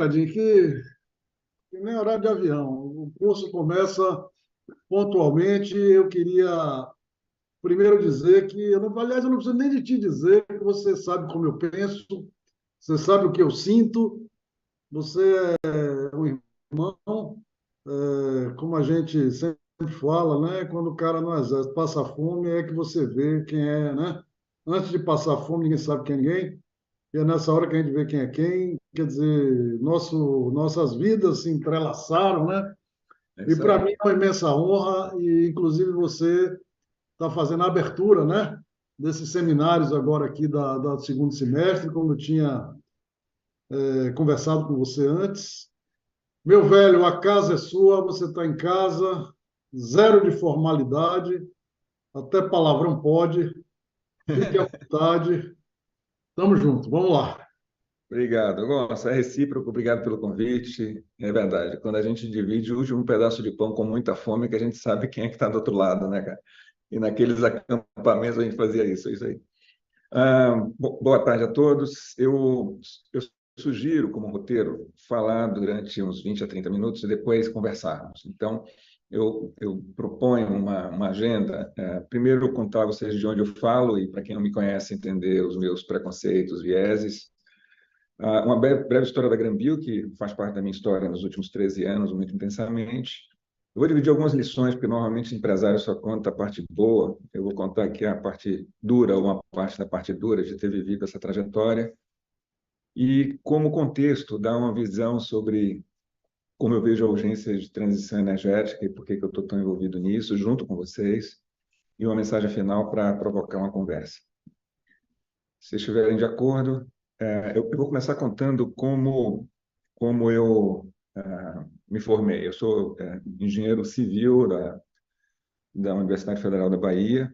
Tadinho, que nem horário de avião. O curso começa pontualmente. Eu queria primeiro dizer que, eu não, aliás, eu não preciso nem de te dizer, que você sabe como eu penso, você sabe o que eu sinto, você é um irmão, como a gente sempre fala, né? Quando o cara no exército passa fome, é que você vê quem é, né? Antes de passar fome, ninguém sabe quem é ninguém. E é nessa hora que a gente vê quem é quem, quer dizer, nossas vidas se entrelaçaram, né? É E isso para aí. mim é uma imensa honra, e inclusive você está fazendo a abertura, né? Desses seminários agora aqui da segundo semestre, como eu tinha conversado com você antes. Meu velho, a casa é sua, você está em casa, zero de formalidade, até palavrão pode, fique à vontade, tamo junto, vamos lá. Obrigado. Gonçalo, é recíproco, obrigado pelo convite. É verdade, quando a gente divide o último pedaço de pão com muita fome, que a gente sabe quem é que está do outro lado, né, cara? E naqueles acampamentos a gente fazia isso, é isso aí. Boa tarde a todos. Eu sugiro, como roteiro, falar durante uns 20 a 30 minutos e depois conversarmos. Então, eu proponho uma agenda. Primeiro, contar a vocês de onde eu falo e, para quem não me conhece, entender os meus preconceitos, vieses. Uma breve história da Granbil, que faz parte da minha história nos últimos 13 anos, muito intensamente. Eu vou dividir algumas lições, porque normalmente empresário só conta a parte boa. Eu vou contar aqui a parte dura, uma parte da parte dura de ter vivido essa trajetória. E, como contexto, dar uma visão sobre como eu vejo a urgência de transição energética e por que eu estou tão envolvido nisso, junto com vocês, e uma mensagem final para provocar uma conversa. Se estiverem de acordo, eu vou começar contando como eu me formei. Eu sou engenheiro civil da Universidade Federal da Bahia.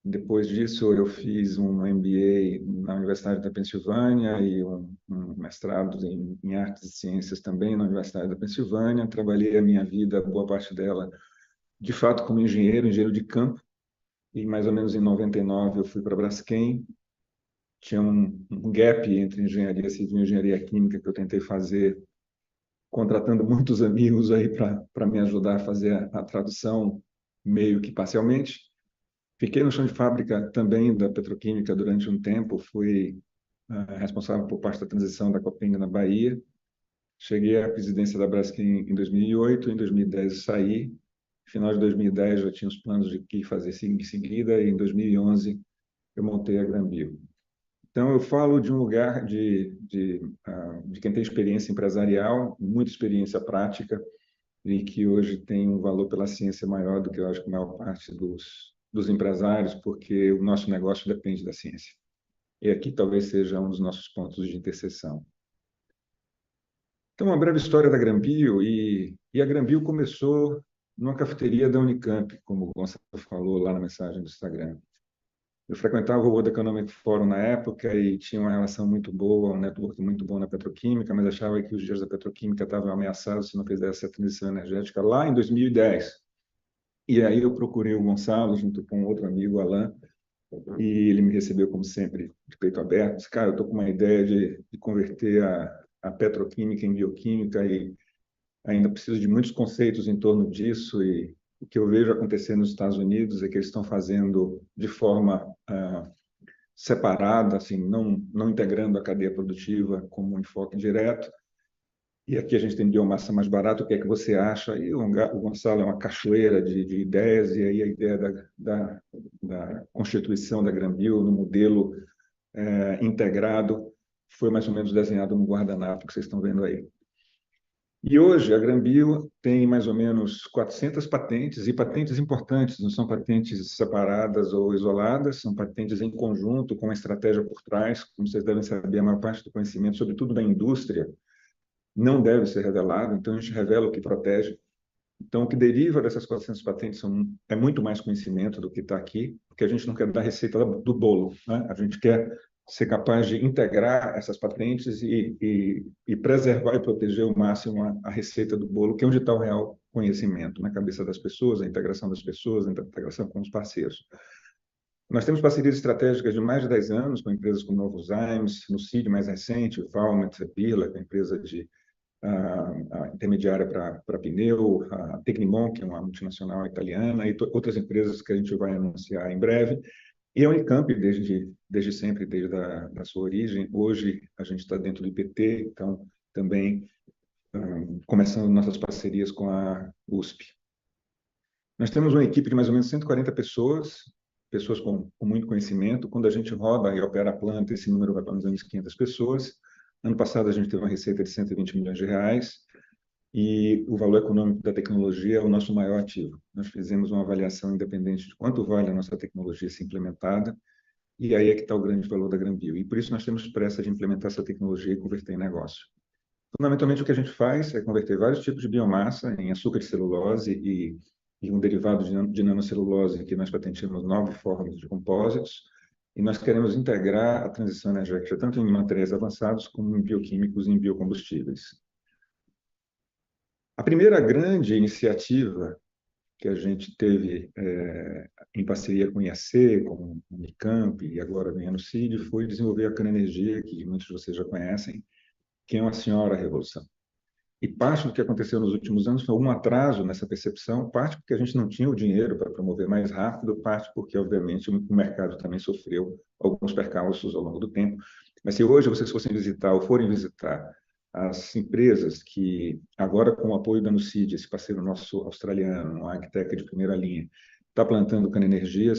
Depois disso, eu fiz um MBA na Universidade da Pensilvânia e um mestrado em artes e ciências também na Universidade da Pensilvânia. Trabalhei a minha vida, boa parte dela, de fato, como engenheiro de campo. E mais ou menos em 99 eu fui para a Braskem. Tinha um gap entre engenharia civil e engenharia química que eu tentei fazer, contratando muitos amigos aí para me ajudar a fazer a tradução meio que parcialmente. Fiquei no chão de fábrica também da petroquímica durante um tempo, fui responsável por parte da transição da Copeng na Bahia. Cheguei à presidência da Braskem em 2008, em 2010 eu saí. No final de 2010 já tinha os planos de que fazer em seguida, e em 2011 eu montei a Granbio. Então, eu falo de um lugar de quem tem experiência empresarial, muita experiência prática, e que hoje tem um valor pela ciência maior do que eu acho que a maior parte dos empresários, porque o nosso negócio depende da ciência. E aqui talvez seja um dos nossos pontos de interseção. Então, uma breve história da Granbio, e a Granbio começou numa cafeteria da Unicamp, como o Gonçalo falou lá na mensagem do Instagram. Eu frequentava o World Economic Forum na época e tinha uma relação muito boa, um network muito bom na petroquímica, mas achava que os dias da petroquímica estavam ameaçados se não fizesse a transição energética lá em 2010. E aí eu procurei o Gonçalo junto com outro amigo, Alan, e ele me recebeu, como sempre, de peito aberto. Disse, cara, eu estou com uma ideia de converter a petroquímica em bioquímica e ainda preciso de muitos conceitos em torno disso, e o que eu vejo acontecer nos Estados Unidos é que eles estão fazendo de forma separada, assim, não integrando a cadeia produtiva como um enfoque direto. E aqui a gente tem biomassa mais barata, o que é que você acha? E o Gonçalo é uma cachoeira de ideias, e aí a ideia da constituição da Granbio no modelo integrado foi mais ou menos desenhado no guardanapo que vocês estão vendo aí. E hoje a Granbio tem mais ou menos 400 patentes, e patentes importantes, não são patentes separadas ou isoladas, são patentes em conjunto, com uma estratégia por trás. Como vocês devem saber, a maior parte do conhecimento, sobretudo da indústria, não deve ser revelado, então a gente revela o que protege. Então, o que deriva dessas 400 patentes é muito mais conhecimento do que está aqui, porque a gente não quer dar receita do bolo, né? A gente quer ser capaz de integrar essas patentes e preservar e proteger ao máximo a receita do bolo, que é onde está o real conhecimento, na cabeça das pessoas, a integração das pessoas, a integração com os parceiros. Nós temos parcerias estratégicas de mais de 10 anos com empresas como Novozymes, no CID mais recente, Valmet, Birla, que é a empresa de a intermediária para pneu, a Tecnimont, que é uma multinacional italiana, e outras empresas que a gente vai anunciar em breve. E a Unicamp, desde sempre, desde da sua origem, hoje a gente está dentro do IPT, então também começando nossas parcerias com a USP. Nós temos uma equipe de mais ou menos 140 pessoas, pessoas com muito conhecimento. Quando a gente roda e opera a planta, esse número vai para mais ou menos 500 pessoas. Ano passado, a gente teve uma receita de 120 milhões de reais e o valor econômico da tecnologia é o nosso maior ativo. Nós fizemos uma avaliação independente de quanto vale a nossa tecnologia se implementada e aí é que está o grande valor da GrãoBio. E por isso nós temos pressa de implementar essa tecnologia e converter em negócio. Fundamentalmente, o que a gente faz é converter vários tipos de biomassa em açúcar de celulose e um derivado de nanocelulose, que nós patenteamos 9 formas de compósitos, e nós queremos integrar a transição energética tanto em materiais avançados como em bioquímicos e em biocombustíveis. A primeira grande iniciativa que a gente teve em parceria com o IAC, com o Unicamp e agora vem no CID, foi desenvolver a cana-energia, que muitos de vocês já conhecem, que é uma senhora revolução. E parte do que aconteceu nos últimos anos foi um atraso nessa percepção, parte porque a gente não tinha o dinheiro para promover mais rápido, parte porque, obviamente, o mercado também sofreu alguns percalços ao longo do tempo. Mas se hoje vocês fossem visitar ou forem visitar as empresas que, agora com o apoio da Nucid, esse parceiro nosso australiano, um agtech de primeira linha, está plantando cana-energia,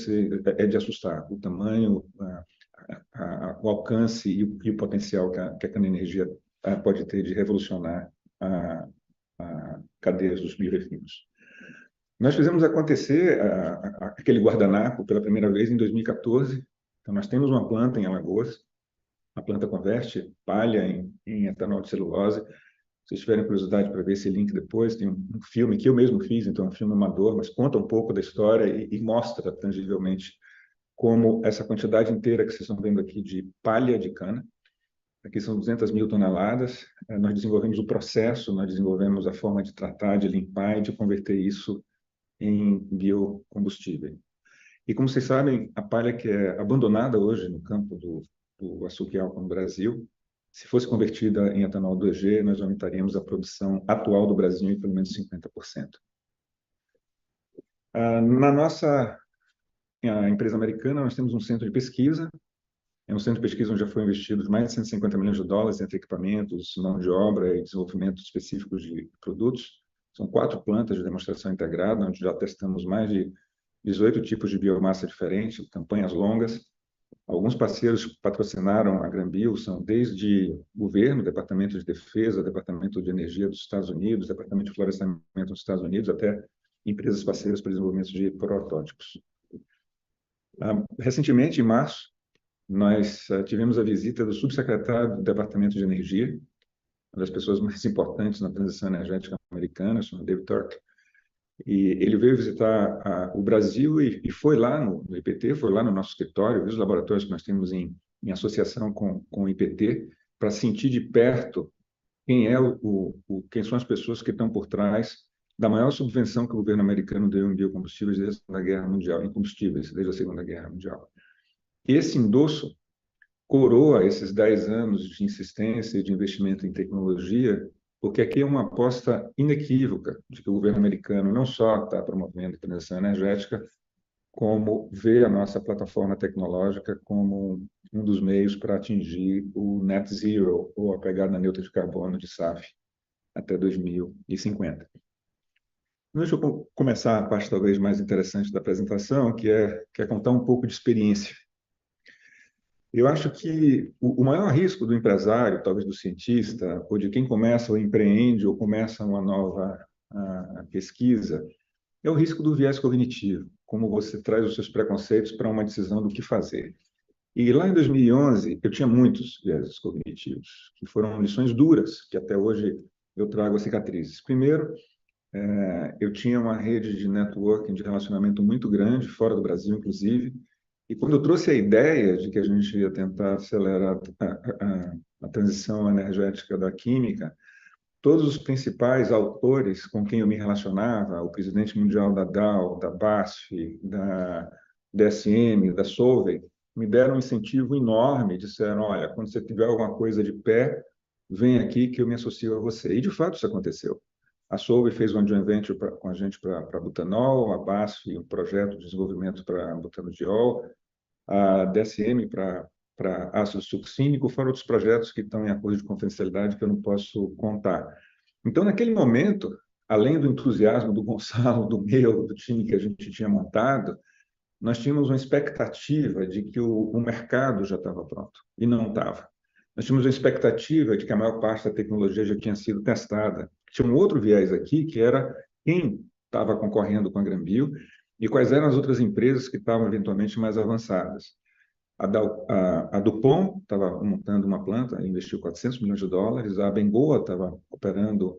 é de assustar o tamanho, o alcance e o potencial que a cana-energia pode ter de revolucionar a cadeias dos biorefínios. Nós fizemos acontecer aquele guardanapo pela primeira vez em 2014. Então, nós temos uma planta em Alagoas, a planta converte palha em etanol de celulose. Se vocês tiverem curiosidade para ver esse link depois, tem um filme que eu mesmo fiz, então é um filme amador, mas conta um pouco da história e mostra tangivelmente como essa quantidade inteira que vocês estão vendo aqui de palha de cana, aqui são 200 mil toneladas, nós desenvolvemos o processo, nós desenvolvemos a forma de tratar, de limpar e de converter isso em biocombustível. E como vocês sabem, a palha que é abandonada hoje no campo do açúcar e álcool no Brasil, se fosse convertida em etanol 2G, nós aumentaríamos a produção atual do Brasil em pelo menos 50%. Na nossa empresa americana, nós temos um centro de pesquisa. É um centro de pesquisa onde já foram investidos mais de 150 milhões de dólares entre equipamentos, mão de obra e desenvolvimento específicos de produtos. São 4 plantas de demonstração integrada, onde já testamos mais de 18 tipos de biomassa diferentes, campanhas longas. Alguns parceiros patrocinaram a GrãoBio, são desde governo, Departamento de Defesa, Departamento de Energia dos Estados Unidos, Departamento de Florestamento dos Estados Unidos, até empresas parceiras para desenvolvimento de protótipos. Recentemente, em março, nós tivemos a visita do subsecretário do Departamento de Energia, uma das pessoas mais importantes na transição energética americana, chama David Turk, e ele veio visitar o Brasil e foi lá no IPT, foi lá no nosso escritório, viu os laboratórios que nós temos em associação com o IPT, para sentir de perto quem são as pessoas que estão por trás da maior subvenção que o governo americano deu em biocombustíveis desde a Segunda Guerra Mundial, em combustíveis desde a Segunda Guerra Mundial. Esse endosso coroa esses 10 anos de insistência e de investimento em tecnologia, porque aqui é uma aposta inequívoca de que o governo americano não só está promovendo a transição energética, como vê a nossa plataforma tecnológica como um dos meios para atingir o net zero, ou a pegada neutra de carbono de SAF, até 2050. Deixa eu começar a parte talvez mais interessante da apresentação, que é contar um pouco de experiência. Eu acho que o maior risco do empresário, talvez do cientista, ou de quem começa ou empreende ou começa uma nova pesquisa, é o risco do viés cognitivo, como você traz os seus preconceitos para uma decisão do que fazer. E lá em 2011, eu tinha muitos viés cognitivos, que foram lições duras, que até hoje eu trago as cicatrizes. Primeiro, eu tinha uma rede de networking, de relacionamento muito grande, fora do Brasil, inclusive, e quando eu trouxe a ideia de que a gente ia tentar acelerar a transição energética da química, todos os principais autores com quem eu me relacionava, o presidente mundial da Dow, da BASF, da DSM, da Solvay, me deram um incentivo enorme, disseram, olha, quando você tiver alguma coisa de pé, vem aqui que eu me associo a você. E, de fato, isso aconteceu. A Solvay fez uma joint venture com a gente para butanol, a BASF um projeto de desenvolvimento para butanodiol, a DSM para ácido succínico, fora outros projetos que estão em acordo de confidencialidade que eu não posso contar. Então, naquele momento, além do entusiasmo do Gonçalo, do meu, do time que a gente tinha montado, nós tínhamos uma expectativa de que o mercado já estava pronto, e não estava. Nós tínhamos uma expectativa de que a maior parte da tecnologia já tinha sido testada. Tinha um outro viés aqui, que era quem estava concorrendo com a Granbio e quais eram as outras empresas que estavam eventualmente mais avançadas. A Dupont estava montando uma planta, investiu US$ 400 milhões. A Bengoa estava operando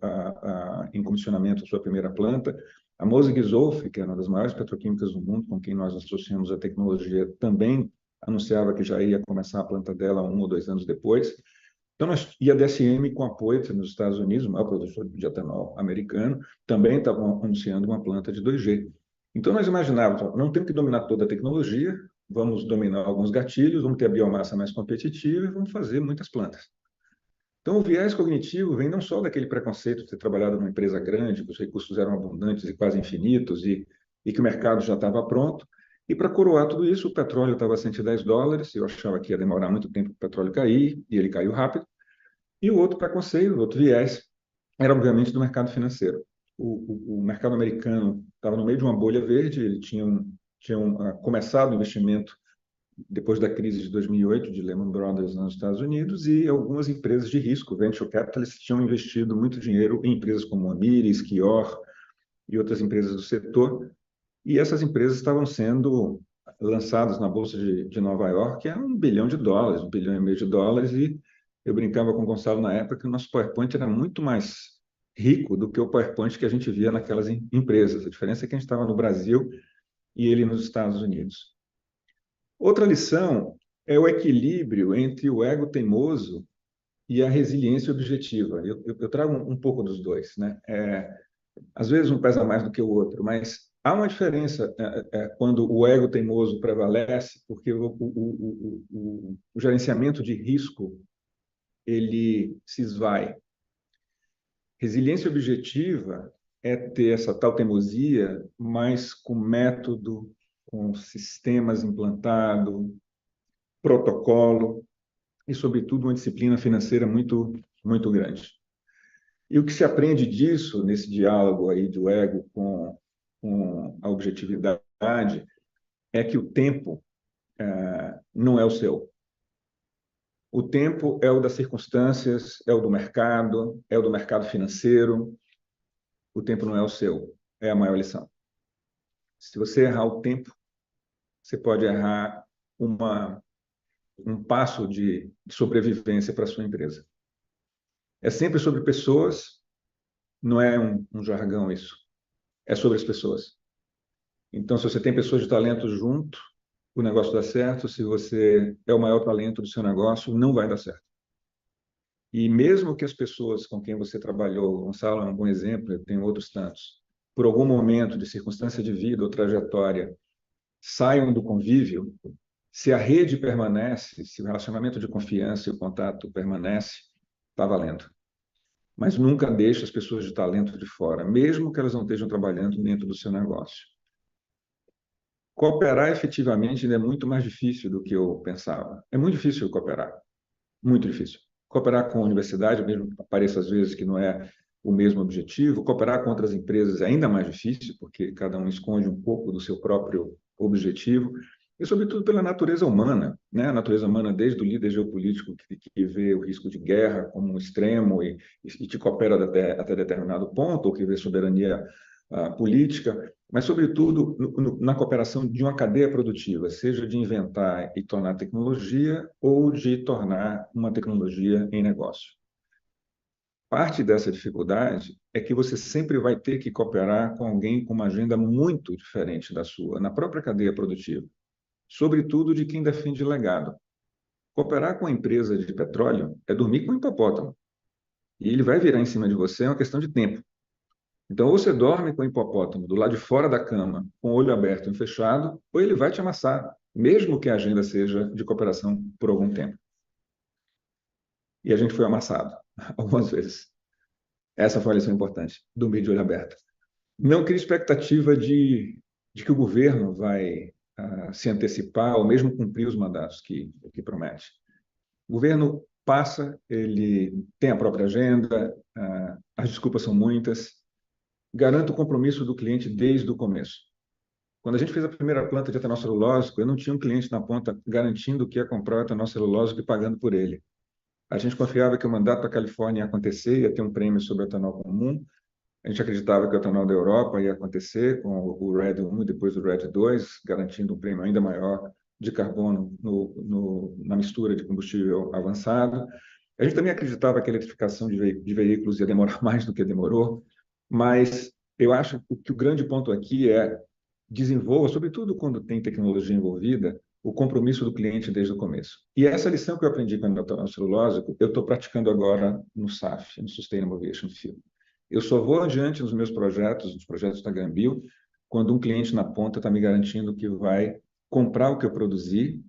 em comissionamento a sua primeira planta. A Mosig Zoff, que é uma das maiores petroquímicas do mundo, com quem nós associamos a tecnologia, também anunciava que já ia começar a planta dela 1 ou 2 anos depois. Então, e a DSM, com apoio nos Estados Unidos, o maior produtor de etanol americano, também estavam anunciando uma planta de 2G. Então, nós imaginávamos, não temos que dominar toda a tecnologia, vamos dominar alguns gatilhos, vamos ter a biomassa mais competitiva e vamos fazer muitas plantas. Então, o viés cognitivo vem não só daquele preconceito de ter trabalhado numa empresa grande, que os recursos eram abundantes e quase infinitos e que o mercado já estava pronto. E para coroar tudo isso, o petróleo estava a US$ 110, eu achava que ia demorar muito tempo para o petróleo cair, e ele caiu rápido. E o outro preconceito, o outro viés, era obviamente do mercado financeiro. O mercado americano estava no meio de uma bolha verde, ele tinha começado o investimento depois da crise de 2008 de Lehman Brothers nos Estados Unidos, e algumas empresas de risco, venture capitalists, tinham investido muito dinheiro em empresas como a Amyris, Kior e outras empresas do setor, e essas empresas estavam sendo lançadas na Bolsa de Nova York a US$ 1 bilhão, US$ 1,5 bilhão, e eu brincava com o Gonçalo na época que o nosso PowerPoint era muito mais rico do que o PowerPoint que a gente via naquelas empresas. A diferença é que a gente estava no Brasil e ele nos Estados Unidos. Outra lição é o equilíbrio entre o ego teimoso e a resiliência objetiva. Eu trago um pouco dos dois, né? Às vezes um pesa mais do que o outro, mas há uma diferença quando o ego teimoso prevalece, porque o gerenciamento de risco ele se esvai. Resiliência objetiva é ter essa tal teimosia, mas com método, com sistemas implantados, protocolo e, sobretudo, uma disciplina financeira muito, muito grande. E o que se aprende disso, nesse diálogo aí do ego com a objetividade, é que o tempo não é o seu. O tempo é o das circunstâncias, é o do mercado financeiro. O tempo não é o seu, é a maior lição. Se você errar o tempo, você pode errar um passo de sobrevivência para a sua empresa. É sempre sobre pessoas, não é um jargão isso. É sobre as pessoas. Então, se você tem pessoas de talento junto, o negócio dá certo. Se você é o maior talento do seu negócio, não vai dar certo. E mesmo que as pessoas com quem você trabalhou, Gonçalo é um bom exemplo, eu tenho outros tantos, por algum momento de circunstância de vida ou trajetória, saiam do convívio, se a rede permanece, se o relacionamento de confiança e o contato permanece, está valendo. Mas nunca deixe as pessoas de talento de fora, mesmo que elas não estejam trabalhando dentro do seu negócio. Cooperar efetivamente ainda é muito mais difícil do que eu pensava. É muito difícil cooperar, muito difícil. Cooperar com a universidade, mesmo que pareça às vezes que não é o mesmo objetivo, cooperar com outras empresas é ainda mais difícil, porque cada um esconde um pouco do seu próprio objetivo, e sobretudo pela natureza humana, né? A natureza humana, desde o líder geopolítico que vê o risco de guerra como um extremo e te coopera até determinado ponto, ou que vê soberania política, mas, sobretudo, na cooperação de uma cadeia produtiva, seja de inventar e tornar tecnologia ou de tornar uma tecnologia em negócio. Parte dessa dificuldade é que você sempre vai ter que cooperar com alguém com uma agenda muito diferente da sua, na própria cadeia produtiva, sobretudo de quem defende legado. Cooperar com a empresa de petróleo é dormir com um hipopótamo, e ele vai virar em cima de você, é uma questão de tempo. Então, ou você dorme com o hipopótamo do lado de fora da cama, com o olho aberto e fechado, ou ele vai te amassar, mesmo que a agenda seja de cooperação por algum tempo. E a gente foi amassado. algumas vezes. Essa foi uma lição importante do meio de olho aberto. Não crie expectativa de que o governo vai se antecipar ou mesmo cumprir os mandatos que promete. O governo passa, ele tem a própria agenda, as desculpas são muitas. Garanta o compromisso do cliente desde o começo. Quando a gente fez a primeira planta de etanol celulósico, eu não tinha um cliente na ponta garantindo que ia comprar o etanol celulósico e pagando por ele. A gente confiava que o mandato da Califórnia ia acontecer, ia ter um prêmio sobre o etanol comum. A gente acreditava que o etanol da Europa ia acontecer com o RED 1 e depois o RED 2, garantindo um prêmio ainda maior de carbono na mistura de combustível avançado. A gente também acreditava que a eletrificação de veículos ia demorar mais do que demorou, mas eu acho que o grande ponto aqui é desenvolva, sobretudo quando tem tecnologia envolvida, o compromisso do cliente desde o começo. E essa lição que eu aprendi com o etanol celulósico, eu estou praticando agora no SAF, no Sustainable Aviation Fuel. Eu só vou adiante nos meus projetos, nos projetos da Granbio, quando um cliente na ponta está me garantindo que vai comprar o que eu produzi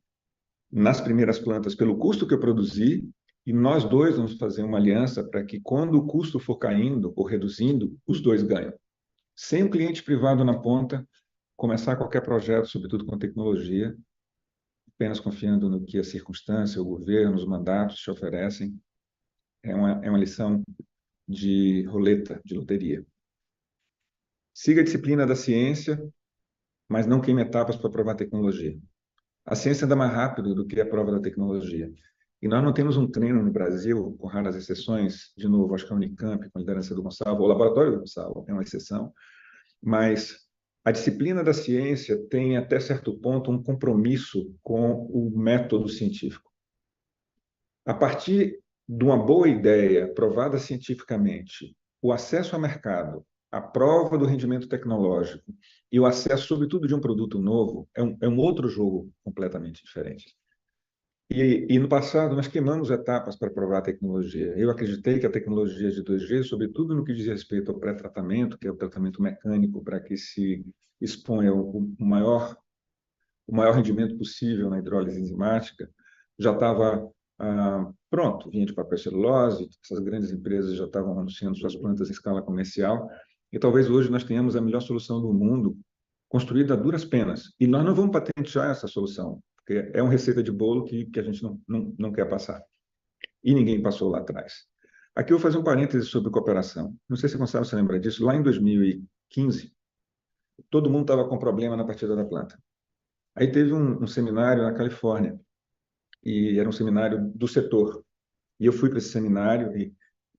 nas primeiras plantas pelo custo que eu produzi, e nós dois vamos fazer uma aliança para que, quando o custo for caindo ou reduzindo, os dois ganham. Sem um cliente privado na ponta, começar qualquer projeto, sobretudo com tecnologia, apenas confiando no que a circunstância, o governo, os mandatos te oferecem, é uma lição de roleta, de loteria. Siga a disciplina da ciência, mas não queime etapas para provar tecnologia. A ciência anda mais rápido do que a prova da tecnologia. E nós não temos um treino no Brasil, com raras exceções, de novo, acho que a Unicamp, com a liderança do Gonçalo, o laboratório do Gonçalo é uma exceção, mas a disciplina da ciência tem, até certo ponto, um compromisso com o método científico. A partir de uma boa ideia, provada cientificamente, o acesso ao mercado, a prova do rendimento tecnológico e o acesso, sobretudo, de um produto novo, é um outro jogo completamente diferente. E no passado, nós queimamos etapas para provar a tecnologia. Eu acreditei que a tecnologia de 2G, sobretudo no que diz respeito ao pré-tratamento, que é o tratamento mecânico para que se exponha o maior rendimento possível na hidrólise enzimática, já estava pronto. Vinha de papel celulose, essas grandes empresas já estavam anunciando suas plantas em escala comercial, e talvez hoje nós tenhamos a melhor solução do mundo, construída a duras penas. E nós não vamos patentear essa solução, porque é uma receita de bolo que a gente não quer passar. E ninguém passou lá atrás. Aqui eu vou fazer um parêntese sobre cooperação. Não sei se Gonçalo se lembra disso. Lá em 2015, todo mundo estava com problema na partida da planta. Aí teve um seminário na Califórnia, e era um seminário do setor. E eu fui para esse seminário e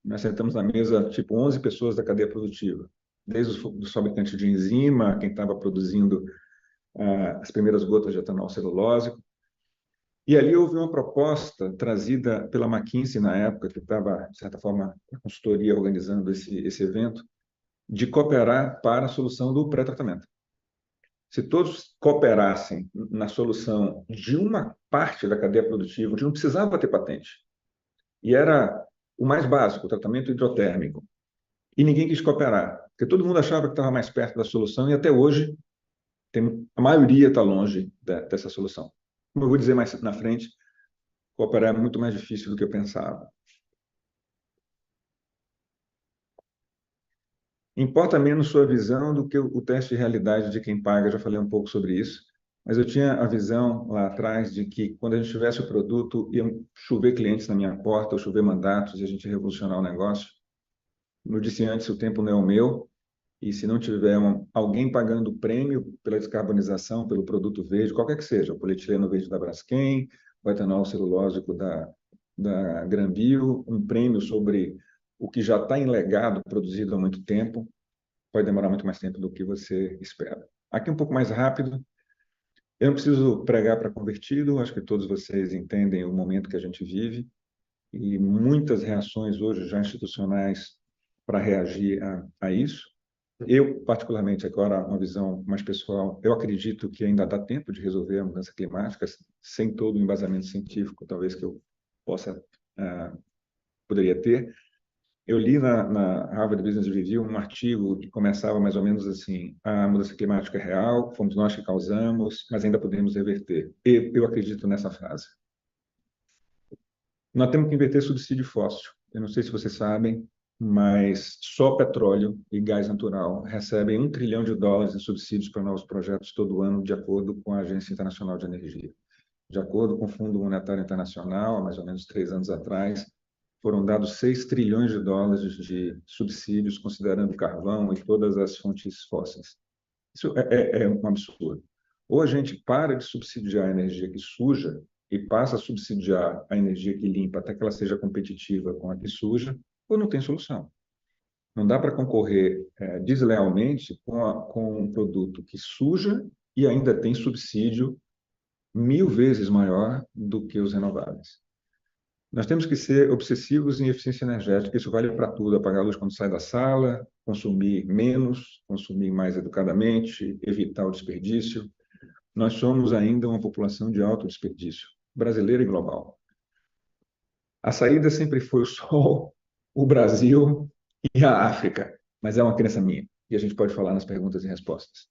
nós sentamos na mesa, tipo, 11 pessoas da cadeia produtiva, desde os fabricantes de enzima, quem estava produzindo as primeiras gotas de etanol celulósico. E ali houve uma proposta trazida pela McKinsey na época, que estava, de certa forma, a consultoria organizando esse evento, de cooperar para a solução do pré-tratamento. Se todos cooperassem na solução de uma parte da cadeia produtiva, onde não precisava ter patente, e era o mais básico, o tratamento hidrotérmico, e ninguém quis cooperar, porque todo mundo achava que estava mais perto da solução, e até hoje a maioria está longe dessa solução. Como eu vou dizer mais na frente, cooperar é muito mais difícil do que eu pensava. Importa menos sua visão do que o teste de realidade de quem paga, já falei um pouco sobre isso, mas eu tinha a visão lá atrás de que quando a gente tivesse o produto, iam chover clientes na minha porta, ou chover mandatos, e a gente ia revolucionar o negócio. Como eu disse antes, o tempo não é o meu, e se não tiver alguém pagando prêmio pela descarbonização, pelo produto verde, qualquer que seja, o polietileno verde da Braskem, o etanol celulósico da Granbio, um prêmio sobre o que já está em legado, produzido há muito tempo, pode demorar muito mais tempo do que você espera. Aqui um pouco mais rápido, eu não preciso pregar para convertido, acho que todos vocês entendem o momento que a gente vive, e muitas reações hoje já institucionais para reagir a isso. Eu, particularmente, agora, uma visão mais pessoal, eu acredito que ainda dá tempo de resolver a mudança climática sem todo o embasamento científico, talvez que eu poderia ter. Eu li na Harvard Business Review um artigo que começava mais ou menos assim: a mudança climática é real, fomos nós que causamos, mas ainda podemos reverter. Eu acredito nessa frase. Nós temos que inverter subsídio fóssil. Eu não sei se vocês sabem, mas só petróleo e gás natural recebem US$ 1 trilhão em subsídios para novos projetos todo ano, de acordo com a Agência Internacional de Energia. De acordo com o Fundo Monetário Internacional, há mais ou menos 3 anos atrás, foram dados US$ 6 trilhões de subsídios, considerando carvão e todas as fontes fósseis. Isso é um absurdo. Ou a gente para de subsidiar a energia que suja e passa a subsidiar a energia que limpa até que ela seja competitiva com a que suja, ou não tem solução. Não dá para concorrer deslealmente com um produto que suja e ainda tem subsídio 1000 vezes maior do que os renováveis. Nós temos que ser obsessivos em eficiência energética. Isso vale para tudo: apagar a luz quando sai da sala, consumir menos, consumir mais educadamente, evitar o desperdício. Nós somos ainda uma população de alto desperdício, brasileira e global. A saída sempre foi o sol, o Brasil e a África, mas é uma crença minha, e a gente pode falar nas perguntas e respostas.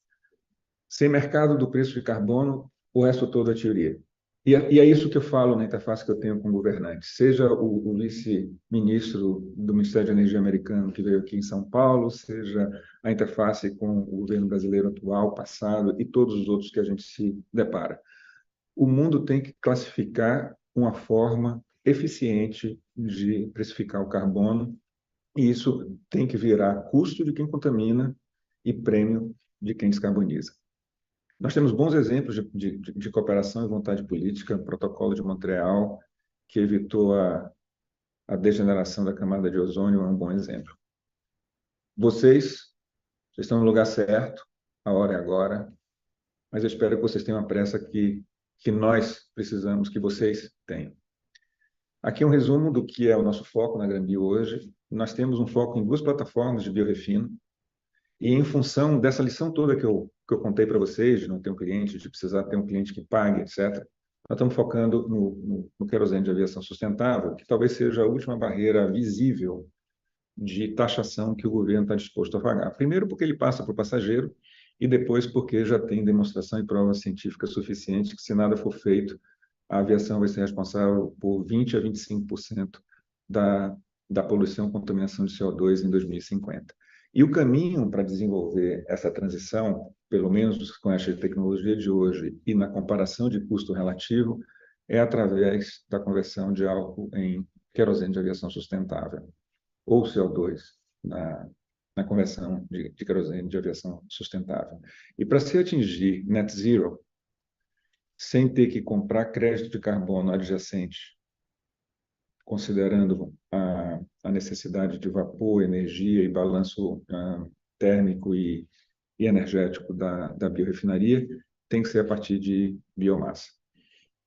Sem mercado do preço de carbono, o resto todo é teoria. E é isso que eu falo na interface que eu tenho com governantes, seja o vice-ministro do Ministério de Energia americano que veio aqui em São Paulo, seja a interface com o governo brasileiro atual, passado e todos os outros que a gente se depara. O mundo tem que classificar uma forma eficiente de precificar o carbono, e isso tem que virar custo de quem contamina e prêmio de quem descarboniza. Nós temos bons exemplos de cooperação e vontade política. O Protocolo de Montreal, que evitou a degeneração da camada de ozônio, é um bom exemplo. Vocês estão no lugar certo, a hora é agora, mas eu espero que vocês tenham a pressa que nós precisamos que vocês tenham. Aqui é um resumo do que é o nosso foco na GrandBio hoje. Nós temos um foco em 2 plataformas de biorefino, e em função dessa lição toda que eu contei para vocês, de não ter um cliente, de precisar ter um cliente que pague, etc., nós estamos focando no querosene de aviação sustentável, que talvez seja a última barreira visível de taxação que o governo está disposto a pagar. Primeiro, porque ele passa para o passageiro, e depois porque já tem demonstração e provas científicas suficientes que, se nada for feito, a aviação vai ser responsável por 20% a 25% da poluição e contaminação de CO2 em 2050. E o caminho para desenvolver essa transição, pelo menos com essa tecnologia de hoje e na comparação de custo relativo, é através da conversão de álcool em querosene de aviação sustentável, ou CO2, na conversão de querosene de aviação sustentável. E para se atingir net zero, sem ter que comprar crédito de carbono adjacente, considerando a necessidade de vapor, energia e balanço térmico e energético da biorefinaria, tem que ser a partir de biomassa.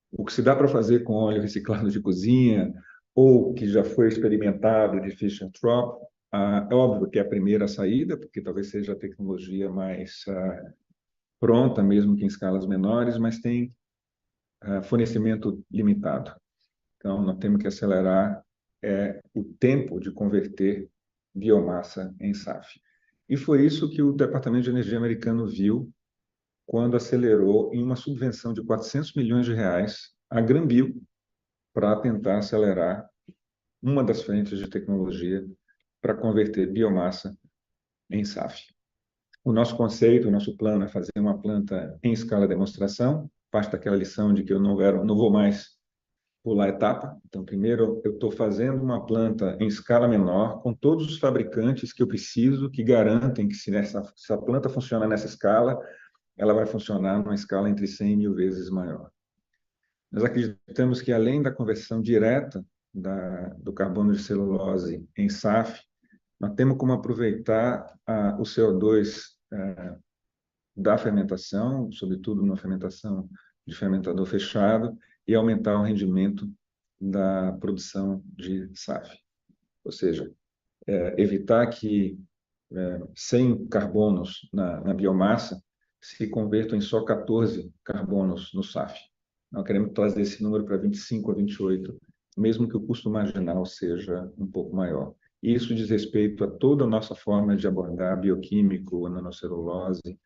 O que se dá para fazer com óleo reciclado de cozinha, ou que já foi experimentado de Fischer-Tropsch, é óbvio que é a primeira saída, porque talvez seja a tecnologia mais pronta, mesmo que em escalas menores, mas tem fornecimento limitado. Então, nós temos que acelerar o tempo de converter biomassa em SAF. E foi isso que o Departamento de Energia americano viu quando acelerou em uma subvenção de R$ 400 milhões a GrandBio para tentar acelerar uma das frentes de tecnologia para converter biomassa em SAF. O nosso conceito, o nosso plano é fazer uma planta em escala de demonstração, parte daquela lição de que eu não vou mais pular etapa. Então, primeiro, eu estou fazendo uma planta em escala menor, com todos os fabricantes que eu preciso, que garantem que se a planta funciona nessa escala, ela vai funcionar numa escala entre 100 e 1000 vezes maior. Nós acreditamos que, além da conversão direta do carbono de celulose em SAF, nós temos como aproveitar o CO2 da fermentação, sobretudo numa fermentação de fermentador fechado, e aumentar o rendimento da produção de SAF. Ou seja, evitar que 100 carbonos na biomassa se convertam em só 14 carbonos no SAF. Nós queremos trazer esse número para 25 a 28, mesmo que o custo marginal seja um pouco maior. E isso diz respeito a toda a nossa forma de abordar bioquímico, nanocelulose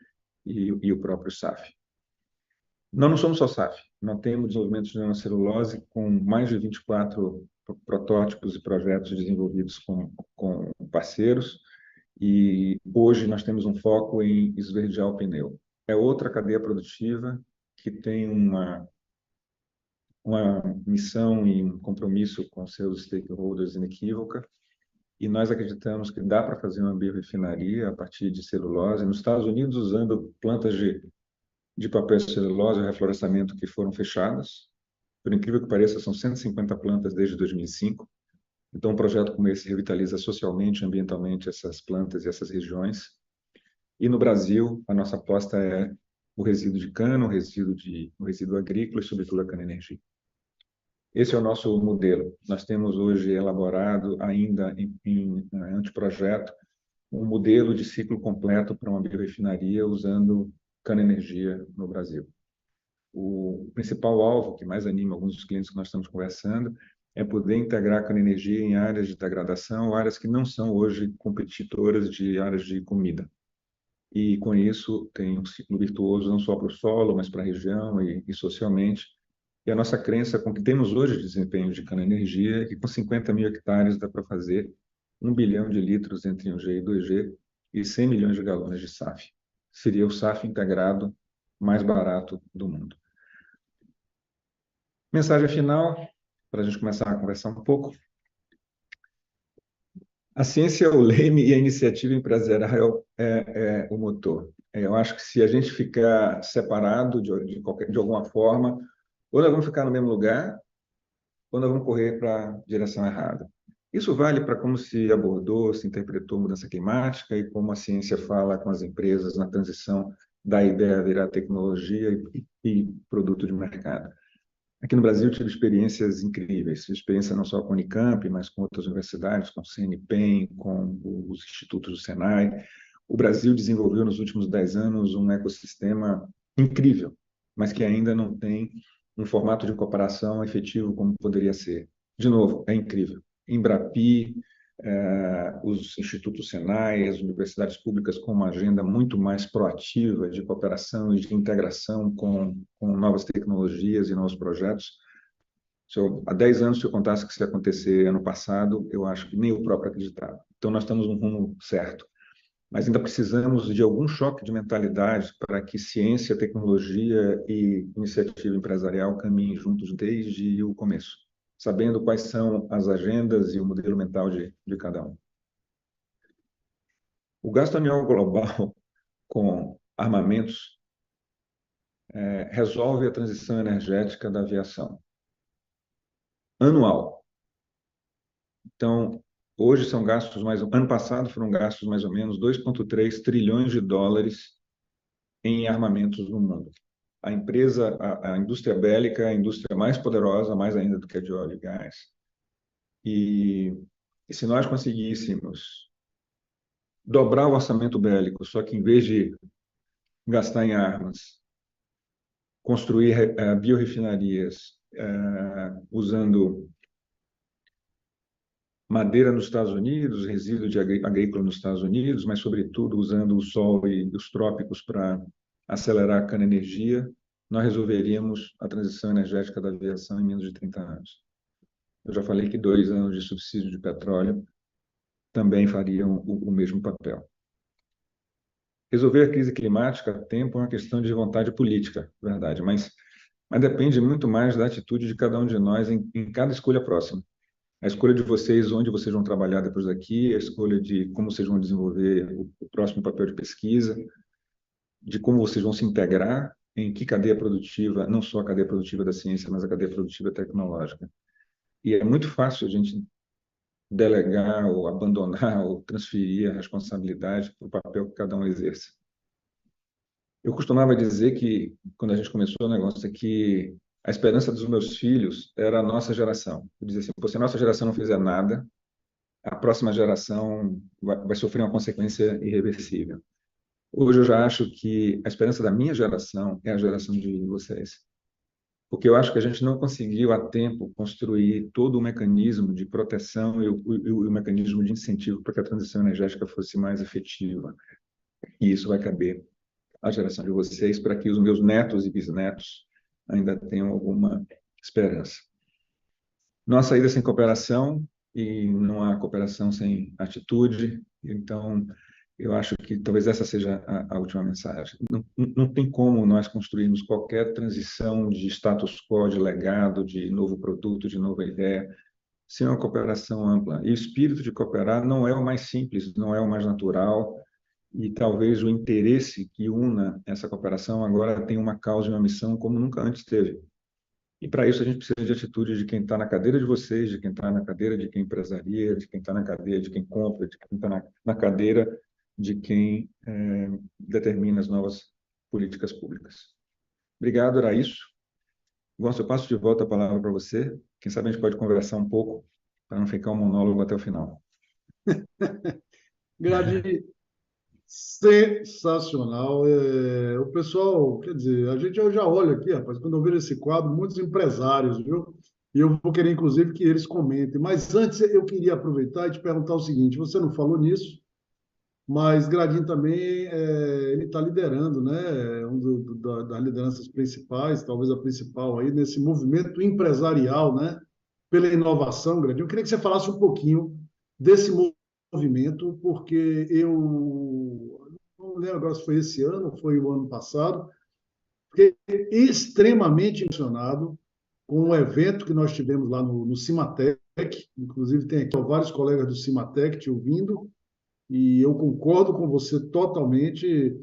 e o próprio SAF. Não somos só SAF, nós temos desenvolvimento de nanocelulose com mais de 24 protótipos e projetos desenvolvidos com parceiros, e hoje nós temos um foco em esverdear o pneu. É outra cadeia produtiva que tem uma missão e um compromisso com seus stakeholders inequívoca, e nós acreditamos que dá para fazer uma biorefinaria a partir de celulose. Nos Estados Unidos, usando plantas de papel celulose e reflorestamento que foram fechadas. Por incrível que pareça, são 150 plantas desde 2005. Então, um projeto como esse revitaliza socialmente e ambientalmente essas plantas e essas regiões. E no Brasil, a nossa aposta é o resíduo de cana, o resíduo agrícola e, sobretudo, a cana-energia. Esse é o nosso modelo. Nós temos hoje elaborado, ainda em anteprojeto, um modelo de ciclo completo para uma biorefinaria usando cana-energia no Brasil. O principal alvo que mais anima alguns dos clientes que nós estamos conversando é poder integrar a cana-energia em áreas de degradação, áreas que não são hoje competidoras de áreas de comida. E, com isso, tem um ciclo virtuoso não só para o solo, mas para a região e socialmente. E a nossa crença com que temos hoje de desempenho de cana-energia é que com 50 mil hectares dá para fazer 1 bilhão de litros entre 1G e 2G e 100 milhões de galões de SAF. Seria o SAF integrado mais barato do mundo. Mensagem final, para a gente começar a conversar um pouco. A ciência é o leme e a iniciativa empresarial é o motor. Eu acho que se a gente ficar separado de alguma forma, ou nós vamos ficar no mesmo lugar, ou nós vamos correr para a direção errada. Isso vale para como se abordou, se interpretou a mudança climática e como a ciência fala com as empresas na transição da ideia a virar tecnologia e produto de mercado. Aqui no Brasil, tive experiências incríveis, tive experiência não só com a Unicamp, mas com outras universidades, com o CNPEM, com os institutos do Senai. O Brasil desenvolveu nos últimos 10 anos um ecossistema incrível, mas que ainda não tem um formato de cooperação efetivo como poderia ser. De novo, é incrível. Embrapi, os institutos Senai, as universidades públicas com uma agenda muito mais proativa de cooperação e de integração com novas tecnologias e novos projetos. Há 10 anos, se eu contasse que isso ia acontecer ano passado, eu acho que nem eu próprio acreditava. Então, nós estamos no rumo certo. Mas ainda precisamos de algum choque de mentalidade para que ciência, tecnologia e iniciativa empresarial caminhem juntos desde o começo, sabendo quais são as agendas e o modelo mental de cada um. O gasto anual global com armamentos resolve a transição energética da aviação. Anual. Então, hoje são gastos ano passado foram gastos mais ou menos 2,3 trilhões de dólares em armamentos no mundo. A indústria bélica é a indústria mais poderosa, mais ainda do que a de óleo e gás. E se nós conseguíssemos dobrar o orçamento bélico, só que em vez de gastar em armas, construir biorefinarias usando madeira nos Estados Unidos, resíduo de agrícola nos Estados Unidos, mas, sobretudo, usando o sol e os trópicos para acelerar a cana-energia, nós resolveríamos a transição energética da aviação em menos de 30 anos. Eu já falei que 2 anos de subsídio de petróleo também fariam o mesmo papel. Resolver a crise climática a tempo é uma questão de vontade política, verdade, mas depende muito mais da atitude de cada um de nós em cada escolha próxima. A escolha de vocês, onde vocês vão trabalhar depois daqui, a escolha de como vocês vão desenvolver o próximo papel de pesquisa, de como vocês vão se integrar em que cadeia produtiva, não só a cadeia produtiva da ciência, mas a cadeia produtiva tecnológica. E é muito fácil a gente delegar ou abandonar ou transferir a responsabilidade para o papel que cada um exerce. Eu costumava dizer que, quando a gente começou o negócio, que a esperança dos meus filhos era a nossa geração. Eu dizia assim, se a nossa geração não fizer nada, a próxima geração vai sofrer uma consequência irreversível. Hoje eu já acho que a esperança da minha geração é a geração de vocês. Porque eu acho que a gente não conseguiu a tempo construir todo o mecanismo de proteção e o mecanismo de incentivo para que a transição energética fosse mais efetiva. E isso vai caber a geração de vocês, para que os meus netos e bisnetos ainda tenham alguma esperança. Não há saída sem cooperação e não há cooperação sem atitude. Então, eu acho que talvez essa seja a última mensagem. Não tem como nós construirmos qualquer transição de status quo, de legado, de novo produto, de nova ideia, sem uma cooperação ampla. E o espírito de cooperar não é o mais simples, não é o mais natural, e talvez o interesse que una essa cooperação agora tem uma causa e uma missão como nunca antes teve. E para isso a gente precisa de atitude de quem está na cadeira de vocês, de quem está na cadeira de quem empresaria, de quem está na cadeira de quem compra, de quem está na cadeira de quem determina as novas políticas públicas. Obrigado, era isso. Gonçalo, eu passo de volta a palavra para você. Quem sabe a gente pode conversar um pouco para não ficar um monólogo até o final. Grade, sensacional. O pessoal, quer dizer, a gente eu já olha aqui, rapaz, quando eu vejo esse quadro, muitos empresários, viu? E eu vou querer, inclusive, que eles comentem. Mas antes eu queria aproveitar e te perguntar o seguinte: você não falou nisso, mas Gradin também ele está liderando, né? Das lideranças principais, talvez a principal aí nesse movimento empresarial, né? Pela inovação, Gradin. Eu queria que você falasse um pouquinho desse movimento, porque eu não lembro agora se foi esse ano ou foi o ano passado, fiquei extremamente impressionado com um evento que nós tivemos lá no Cimatec, inclusive tem aqui vários colegas do Cimatec te ouvindo, e eu concordo com você totalmente.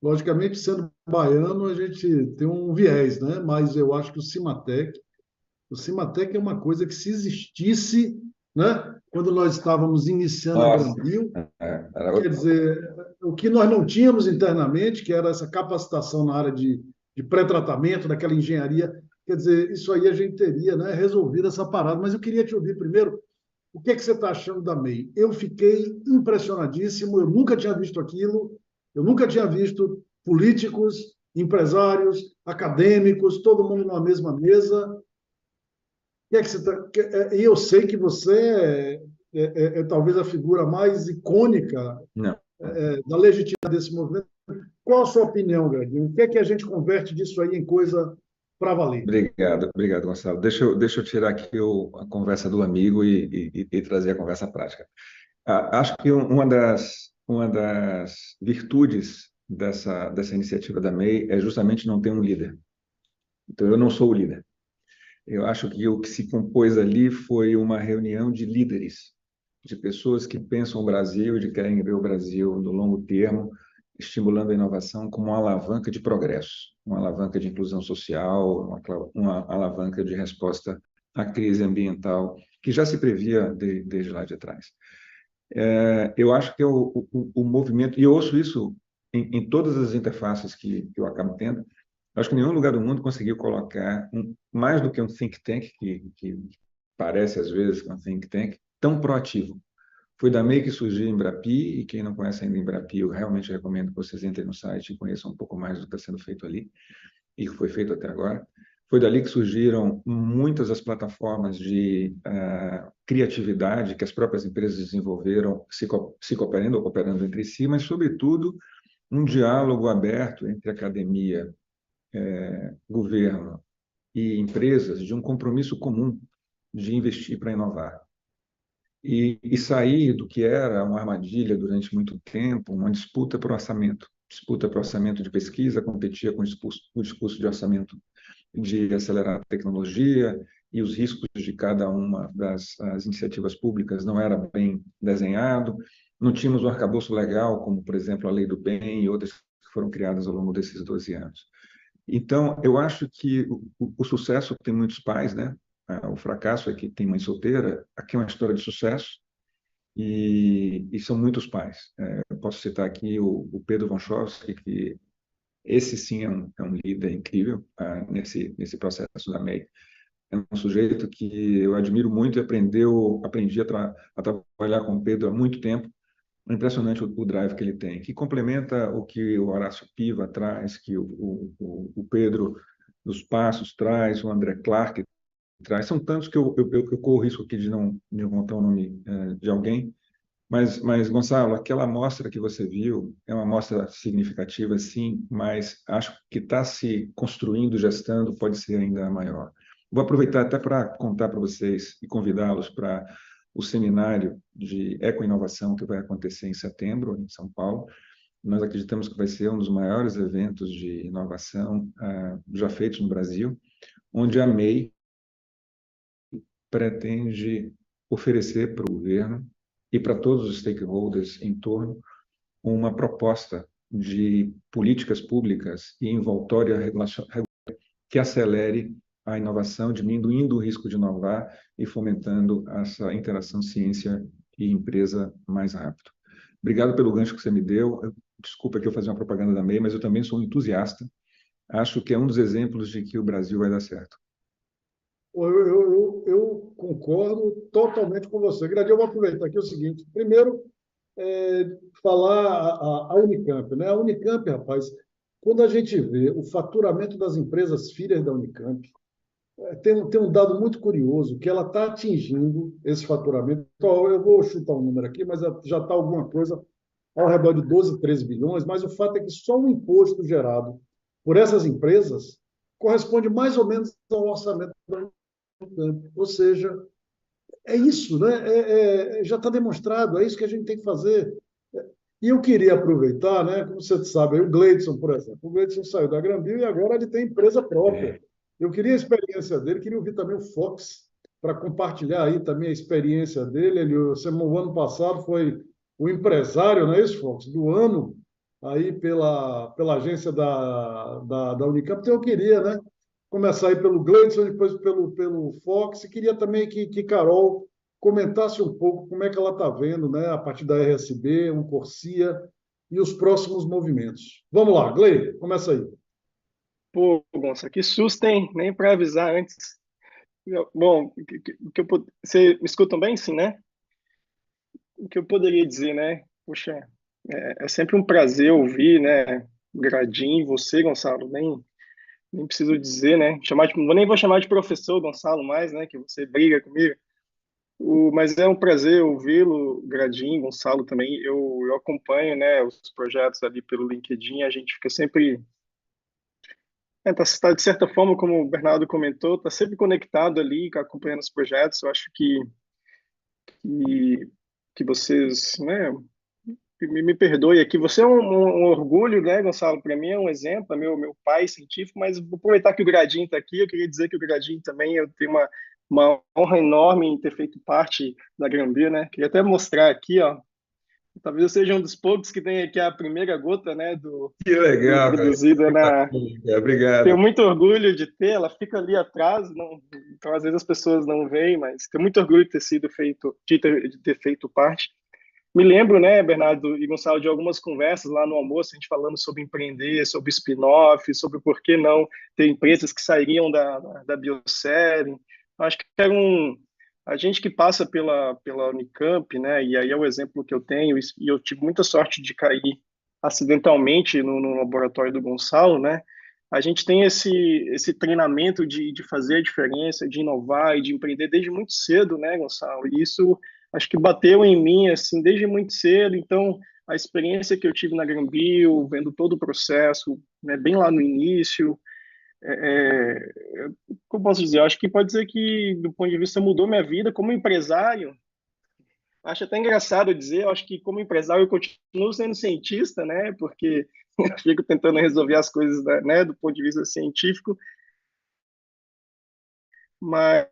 Logicamente, sendo baiano, a gente tem um viés, né? Mas eu acho que o Cimatec é uma coisa que se existisse, né? Quando nós estávamos iniciando a Nossa, Granbil, era quer outro. dizer, o que nós não tínhamos internamente, que era essa capacitação na área de pré-tratamento, daquela engenharia, quer dizer, isso aí a gente teria, né, resolvido essa parada. Mas eu queria te ouvir primeiro, o que é que você está achando da MEI? Eu fiquei impressionadíssimo, eu nunca tinha visto aquilo, eu nunca tinha visto políticos, empresários, acadêmicos, todo mundo numa mesma mesa. O que é que você tá, e eu sei que você é talvez a figura mais icônica Não. da legitimidade desse movimento. Qual a sua opinião, Greg? O que é que a gente converte disso aí em coisa para valer? Obrigado, Gonçalo. Deixa eu tirar aqui a conversa do amigo e trazer a conversa prática. Acho que uma das virtudes dessa iniciativa da MEI é justamente não ter um líder. Então, eu não sou o líder. Eu acho que o que se compôs ali foi uma reunião de líderes, de pessoas que pensam o Brasil, de querem ver o Brasil no longo termo, estimulando a inovação como uma alavanca de progresso, uma alavanca de inclusão social, uma alavanca de resposta à crise ambiental, que já se previa desde lá de trás. Eu acho que o movimento, e eu ouço isso em todas as interfaces que eu acabo tendo, eu acho que nenhum lugar do mundo conseguiu colocar, mais do que um think tank, que parece às vezes um think tank, tão proativo. Foi da MEI que surgiu em Embrapi, e quem não conhece ainda Embrapi, eu realmente recomendo que vocês entrem no site e conheçam um pouco mais do que está sendo feito ali, e que foi feito até agora. Foi dali que surgiram muitas das plataformas de criatividade que as próprias empresas desenvolveram, se cooperando ou cooperando entre si, mas, sobretudo, um diálogo aberto entre academia, governo e empresas de um compromisso comum de investir para inovar. E sair do que era uma armadilha durante muito tempo, uma disputa por orçamento. Disputa por orçamento de pesquisa competia com o discurso de orçamento de acelerar a tecnologia, e os riscos de cada uma das iniciativas públicas não era bem desenhado. Não tínhamos um arcabouço legal, como, por exemplo, a Lei do Bem e outras que foram criadas ao longo desses 12 anos. Então, eu acho que o sucesso tem muitos pais, né? O fracasso é que tem mãe solteira. Aqui é uma história de sucesso e são muitos pais. Eu posso citar aqui o Pedro Wonchowski, que esse sim é um líder incrível nesse processo da MEI. É um sujeito que eu admiro muito e aprendi a trabalhar com o Pedro há muito tempo. É impressionante o drive que ele tem, que complementa o que o Horácio Piva traz, que o Pedro dos Passos traz, o André Clark traz. São tantos que eu corro o risco aqui de não contar o nome de alguém, Mas, Gonçalo, aquela amostra que você viu é uma amostra significativa, sim, mas acho que está se construindo, gestando, pode ser ainda maior. Vou aproveitar até para contar para vocês e convidá-los para o seminário de ecoinovação que vai acontecer em setembro, em São Paulo. Nós acreditamos que vai ser um dos maiores eventos de inovação já feitos no Brasil, onde a MEI pretende oferecer para o governo e para todos os stakeholders em torno uma proposta de políticas públicas e envoltória que acelere a inovação, diminuindo o risco de inovar e fomentando essa interação ciência e empresa mais rápido. Obrigado pelo gancho que você me deu. Desculpa que eu fazer uma propaganda da MEI, mas eu também sou um entusiasta. Acho que é um dos exemplos de que o Brasil vai dar certo. Eu concordo totalmente com você. Gradia, eu vou aproveitar aqui o seguinte. Primeiro, falar a Unicamp, né? A Unicamp, rapaz, quando a gente vê o faturamento das empresas filhas da Unicamp, tem um dado muito curioso, que ela está atingindo esse faturamento. Então, eu vou chutar um número aqui, mas já está alguma coisa ao redor de 12, 13 bilhões, mas o fato é que só o imposto gerado por essas empresas corresponde mais ou menos ao orçamento da Unicamp. Ou seja, é isso, né? Já está demonstrado, é isso que a gente tem que fazer. E eu queria aproveitar, né? Como você sabe, o Gleidson, por exemplo. O Gleidson saiu da Granbio e agora ele tem empresa própria. Eu queria a experiência dele, queria ouvir também o Fox, para compartilhar aí também a experiência dele. O ano passado foi o empresário, não é isso, Fox? Do ano, aí pela agência da Unicamp. Então eu queria, né? Começar aí pelo Gleidson, depois pelo Fox, e queria também que Carol comentasse um pouco como é que ela está vendo, né, a partir da RSB, um Corsia e os próximos movimentos. Vamos lá, Glei, começa aí. Pô, Gonça, que susto, hein? Nem para avisar antes. Bom, você me escutam bem, sim, né? O que eu poderia dizer, né? Poxa, é sempre um prazer ouvir, né? Gradim, você, Gonçalo, nem preciso dizer, né? Nem vou chamar de professor Gonçalo mais, né? Que você briga comigo. Mas é um prazer ouvi-lo, Gradim, Gonçalo também. Eu acompanho, né, os projetos ali pelo LinkedIn. A gente fica sempre tá, de certa forma, como o Bernardo comentou, está sempre conectado ali, acompanhando os projetos. Eu acho que, que vocês, né, me perdoe aqui, você é um orgulho, né, Gonçalo? Para mim é um exemplo, é meu pai científico, mas vou aproveitar que o Gradinho está aqui, eu queria dizer que o Gradinho também, eu tenho uma honra enorme em ter feito parte da Granbio, né? Queria até mostrar aqui, ó, talvez eu seja um dos poucos que tem aqui a primeira gota, né, Que do legal, cara. produzida Que na... bacana. Obrigado. Tenho muito orgulho de ter, ela fica ali atrás, não, então às vezes as pessoas não veem, mas tenho muito orgulho de ter sido feito, de ter feito parte. Me lembro, né, Bernardo e Gonçalo, de algumas conversas lá no almoço, a gente falando sobre empreender, sobre spin-off, sobre por que não ter empresas que sairiam da Biosérie. Acho que era a gente que passa pela Unicamp, né, e aí é o exemplo que eu tenho, e eu tive muita sorte de cair acidentalmente no laboratório do Gonçalo, né, a gente tem esse treinamento de fazer a diferença, de inovar e de empreender desde muito cedo, né, Gonçalo? E isso acho que bateu em mim assim desde muito cedo. Então, a experiência que eu tive na Granbio, vendo todo o processo, né, bem lá no início, como posso dizer? Eu acho que pode dizer que, do ponto de vista, mudou minha vida como empresário. Acho até engraçado dizer, eu acho que como empresário eu continuo sendo cientista, né? Porque eu fico tentando resolver as coisas, né, do ponto de vista científico, mas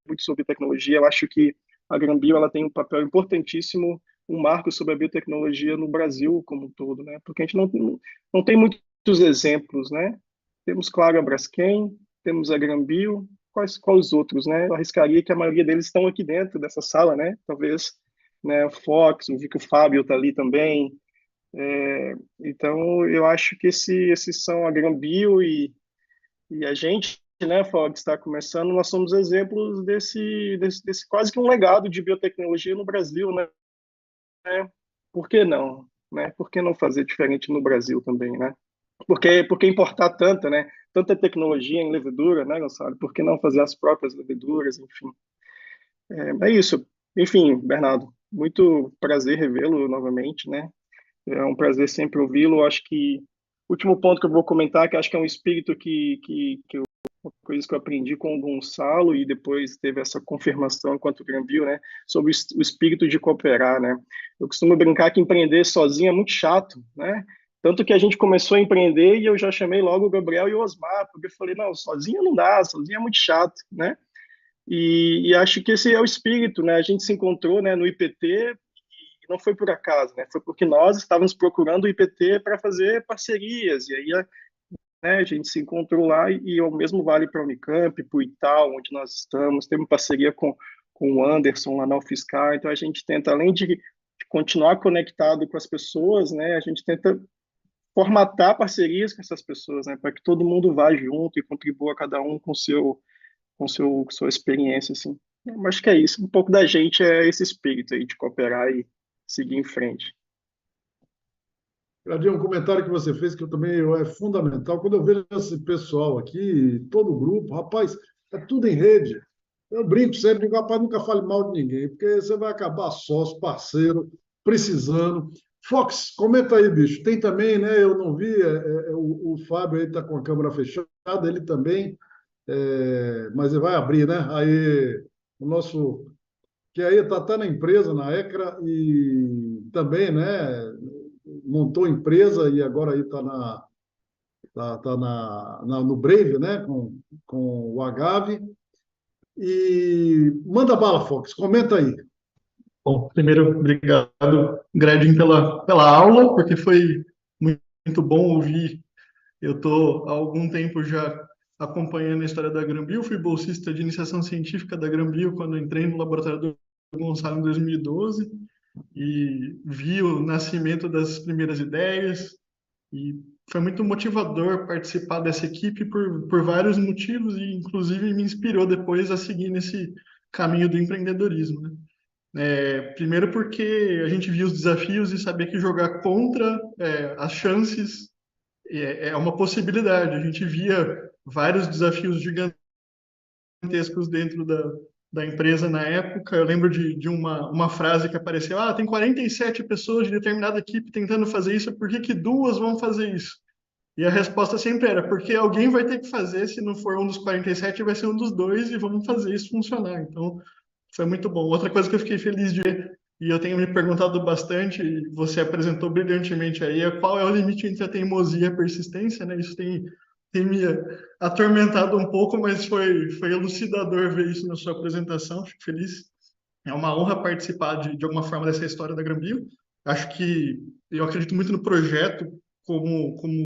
muito sobre tecnologia. Eu acho que a Granbio ela tem um papel importantíssimo, um marco sobre a biotecnologia no Brasil como um todo, né? Porque a gente não tem muitos exemplos, né? Temos, claro, a Braskem, temos a Granbio, quais os outros, né? Eu arriscaria que a maioria deles estão aqui dentro dessa sala, né? Talvez, né, o Fox, eu vi que o Fábio está ali também. Então, eu acho que esses são a Granbio e a gente, né, Fog, está começando, nós somos exemplos desse quase que um legado de biotecnologia no Brasil, né? Por que não? Né? Por que não fazer diferente no Brasil também, né? Por que importar tanta, né? Tanta tecnologia em levedura, né, Gonçalo? Por que não fazer as próprias leveduras, enfim? É isso. Enfim, Bernardo, muito prazer revê-lo novamente, né? É um prazer sempre ouvi-lo. Acho que o último ponto que eu vou comentar, que acho que é um espírito coisas que eu aprendi com o Gonçalo e depois teve essa confirmação enquanto Granville, né, sobre o espírito de cooperar, né? Eu costumo brincar que empreender sozinho é muito chato, né? Tanto que a gente começou a empreender e eu já chamei logo o Gabriel e o Osmar, porque eu falei, não, sozinho não dá, sozinho é muito chato, né? E acho que esse é o espírito, né? A gente se encontrou, né, no IPT e não foi por acaso, né? Foi porque nós estávamos procurando o IPT para fazer parcerias e aí, né, a gente se encontrou lá e o mesmo vale para a Unicamp, para o Itaú, onde nós estamos, temos parceria com o Anderson lá na UFSCar, então a gente tenta, além de continuar conectado com as pessoas, né, a gente tenta formatar parcerias com essas pessoas, né, para que todo mundo vá junto e contribua cada um com sua experiência, assim. Eu acho que é isso, um pouco da gente é esse espírito aí de cooperar e seguir em frente. Claudio, um comentário que você fez que eu também é fundamental. Quando eu vejo esse pessoal aqui, todo o grupo, rapaz, é tudo em rede. Eu brinco sempre, digo, rapaz, nunca fale mal de ninguém, porque você vai acabar sócio, parceiro, precisando. Fox, comenta aí, bicho. Tem também, né? Eu não vi, o Fábio aí está com a câmera fechada, ele também, mas ele vai abrir, né? Aí, o nosso, que aí está na empresa, na ECRA, e também, né? Montou empresa e agora aí está no Brave, né? Com o Agave. E manda bala, Fox, comenta aí. Bom, primeiro, obrigado, Gradin, pela aula, porque foi muito bom ouvir. Eu estou há algum tempo já acompanhando a história da Granbio, fui bolsista de iniciação científica da Granbio quando entrei no laboratório do Gonçalo em 2012 e vi o nascimento das primeiras ideias e foi muito motivador participar dessa equipe por vários motivos e inclusive me inspirou depois a seguir nesse caminho do empreendedorismo, né? Primeiro porque a gente via os desafios e sabia que jogar contra as chances é uma possibilidade. A gente via vários desafios gigantescos dentro da empresa na época. Eu lembro de uma frase que apareceu: tem 47 pessoas de determinada equipe tentando fazer isso, por que que duas vão fazer isso? E a resposta sempre era: porque alguém vai ter que fazer, se não for um dos 47, vai ser um dos dois e vamos fazer isso funcionar. Então, foi muito bom. Outra coisa que eu fiquei feliz de ver, e eu tenho me perguntado bastante, e você apresentou brilhantemente aí, é qual é o limite entre a teimosia e a persistência, né? Isso tem me atormentado um pouco, mas foi elucidador ver isso na sua apresentação. Fico feliz. É uma honra participar de alguma forma dessa história da Granbio. Acho que eu acredito muito no projeto como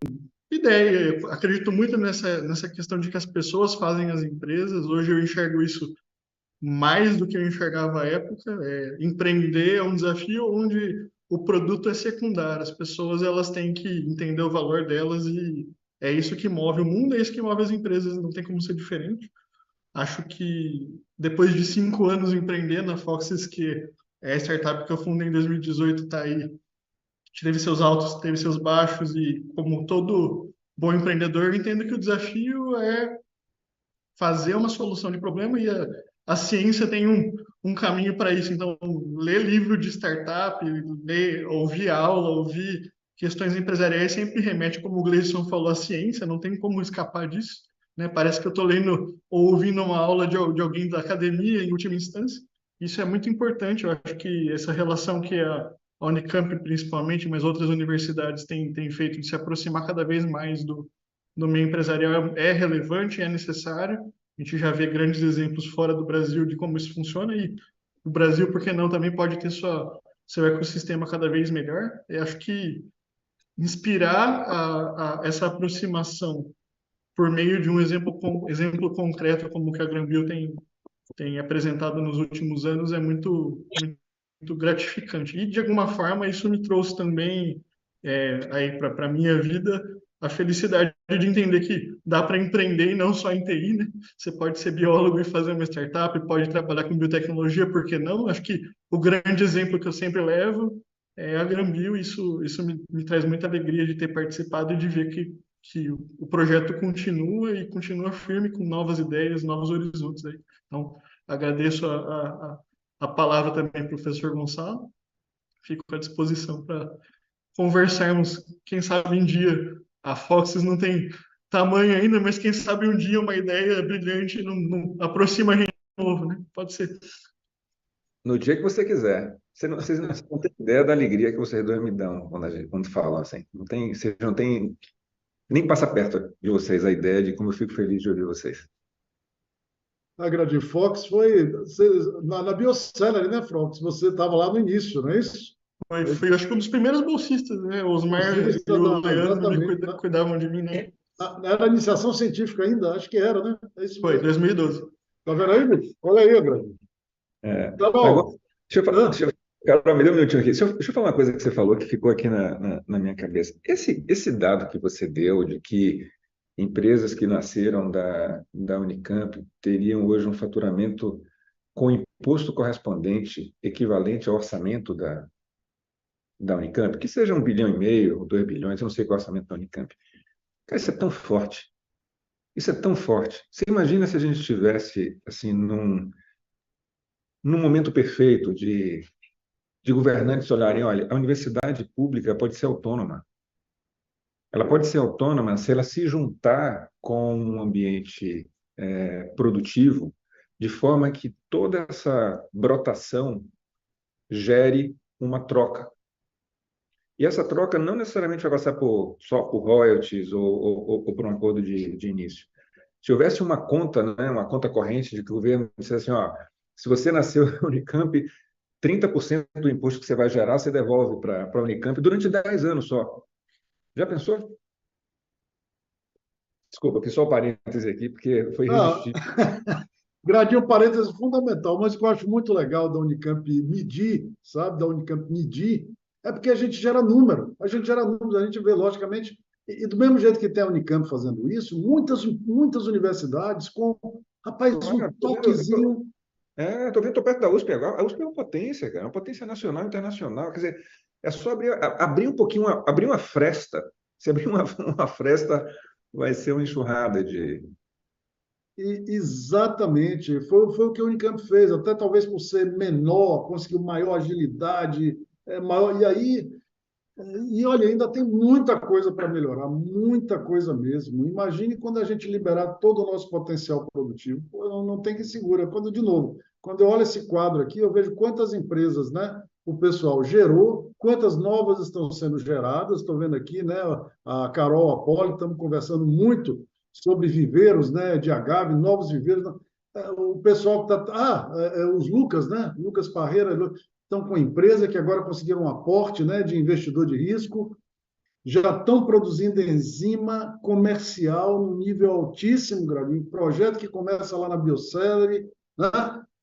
ideia. Eu acredito muito nessa questão de que as pessoas fazem as empresas. Hoje eu enxergo isso mais do que eu enxergava à época. Empreender é um desafio onde o produto é secundário. As pessoas elas têm que entender o valor delas e é isso que move o mundo, é isso que move as empresas. Não tem como ser diferente. Acho que depois de 5 anos empreendendo, a Foxes, que é a startup que eu fundei em 2018, está aí. Teve seus altos, teve seus baixos e, como todo bom empreendedor, eu entendo que o desafio é fazer uma solução de problema e a ciência tem um caminho para isso. Então, ler livro de startup, ouvir aula, ouvir questões empresariais sempre remete, como o Gleison falou, à ciência, não tem como escapar disso, né? Parece que eu estou lendo ou ouvindo uma aula de alguém da academia, em última instância. Isso é muito importante. Eu acho que essa relação que a Unicamp, principalmente, mas outras universidades têm feito de se aproximar cada vez mais do meio empresarial é relevante, é necessário. A gente já vê grandes exemplos fora do Brasil de como isso funciona e o Brasil, por que não, também pode ter seu ecossistema cada vez melhor. Eu acho que inspirar essa aproximação por meio de um exemplo concreto como o que a Granbio tem apresentado nos últimos anos é muito gratificante. E, de alguma forma, isso me trouxe também aí para a minha vida a felicidade de entender que dá para empreender e não só em TI, né? Você pode ser biólogo e fazer uma startup, pode trabalhar com biotecnologia, por que não? Acho que o grande exemplo que eu sempre levo é a Granbio. Isso me traz muita alegria de ter participado e de ver que o projeto continua e continua firme com novas ideias, novos horizontes aí. Então, agradeço a a palavra também para o professor Gonçalo. Fico à disposição para conversarmos, quem sabe um dia. A Foxes não tem tamanho ainda, mas quem sabe um dia uma ideia brilhante não aproxima a gente de novo, né? Pode ser. No dia que você quiser. Vocês não têm ideia da alegria que vocês dois me dão quando falam assim. Vocês não têm, nem passa perto de vocês a ideia de como eu fico feliz de ouvir vocês. A Grande Fox na Bioceller, né, Fox? Você estava lá no início, não é isso? Foi, acho que um dos primeiros bolsistas, né? O Osmar e o Leandro Exatamente. cuidavam de mim, né? Era iniciação científica ainda, acho que era, né? É isso Foi, mesmo. 2012. Tá vendo aí, Bruno? Olha aí, Grande. Tá Agora, bom. Carol, me dê um minutinho aqui. Deixa eu falar uma coisa que você falou que ficou aqui na minha cabeça. Esse dado que você deu de que empresas que nasceram da Unicamp teriam hoje um faturamento com imposto correspondente equivalente ao orçamento da Unicamp, que seja 1,5 bilhão ou 2 bilhões, eu não sei qual é o orçamento da Unicamp. Cara, isso é tão forte. Isso é tão forte. Você imagina se a gente estivesse assim, num momento perfeito de governantes olharem, olha, a universidade pública pode ser autônoma. Ela pode ser autônoma se ela se juntar com um ambiente produtivo, de forma que toda essa brotação gere uma troca. E essa troca não necessariamente vai passar só por royalties ou por um acordo de início. Se houvesse uma conta, né, uma conta corrente de que o governo dissesse assim, ó, se você nasceu na Unicamp, 30% do imposto que você vai gerar, você devolve para a Unicamp durante 10 anos só. Já pensou? Desculpa, que só um parêntese aqui, porque foi Ah, irresistível. Gradinho, um parênteses fundamental, mas o que eu acho muito legal da Unicamp medir, sabe, da Unicamp medir, é porque a gente gera número, a gente gera números, a gente vê, logicamente, e do mesmo jeito que tem a Unicamp fazendo isso, muitas universidades com, rapaz, um Claro, toquezinho. tô perto da USP agora. A USP é uma potência, cara, uma potência nacional e internacional. Quer dizer, é só abrir um pouquinho, abrir uma fresta. Se abrir uma fresta, vai ser uma enxurrada de. Exatamente, foi o que a Unicamp fez, até talvez por ser menor, conseguiu maior agilidade, maior, e aí. E olha, ainda tem muita coisa para melhorar, muita coisa mesmo. Imagine quando a gente liberar todo o nosso potencial produtivo. Pô, não tem que segurar. Quando, de novo, quando eu olho esse quadro aqui, eu vejo quantas empresas, né, o pessoal gerou, quantas novas estão sendo geradas. Estou vendo aqui, né, a Carol, a Poli, estamos conversando muito sobre viveiros, né, de agave, novos viveiros. O pessoal que está. Os Lucas, né? Lucas Parreira, estão com empresa que agora conseguiram um aporte, né, de investidor de risco, já estão produzindo enzima comercial no nível altíssimo, Gravinho, projeto que começa lá na Bioceller, né?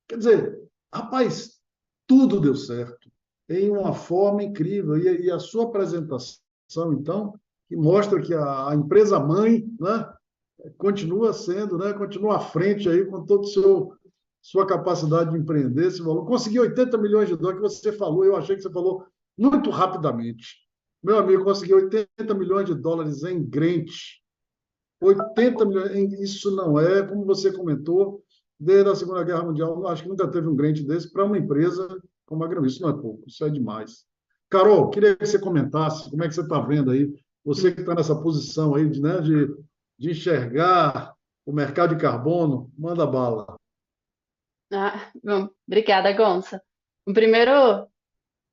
Quer dizer, rapaz, tudo deu certo, em uma forma incrível. E a sua apresentação, então, que mostra que a empresa mãe, né, continua sendo, né, continua à frente aí com todo o sua capacidade de empreender, esse valor. Consegui 80 milhões de dólares que você falou, eu achei que você falou muito rapidamente. Meu amigo, consegui 80 milhões de dólares em grant. 80 milhões, isso não é, como você comentou, desde a Segunda Guerra Mundial, acho que nunca teve um grant desse para uma empresa como a Grão. Isso não é pouco, isso é demais. Carol, queria que você comentasse como é que você está vendo aí, você que está nessa posição aí de, né, de enxergar o mercado de carbono, manda bala. Bom, obrigada, Gonça. Primeiro,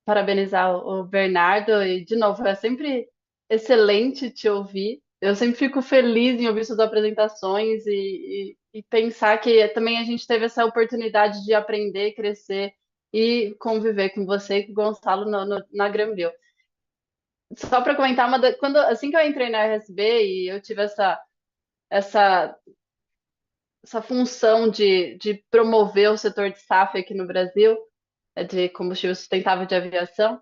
parabenizar o Bernardo e, de novo, é sempre excelente te ouvir. Eu sempre fico feliz em ouvir suas apresentações e pensar que também a gente teve essa oportunidade de aprender, crescer e conviver com você e com o Gonçalo na Granville. Só para comentar, assim que eu entrei na RSB e eu tive essa, essa função de promover o setor de SAF aqui no Brasil, de combustível sustentável de aviação,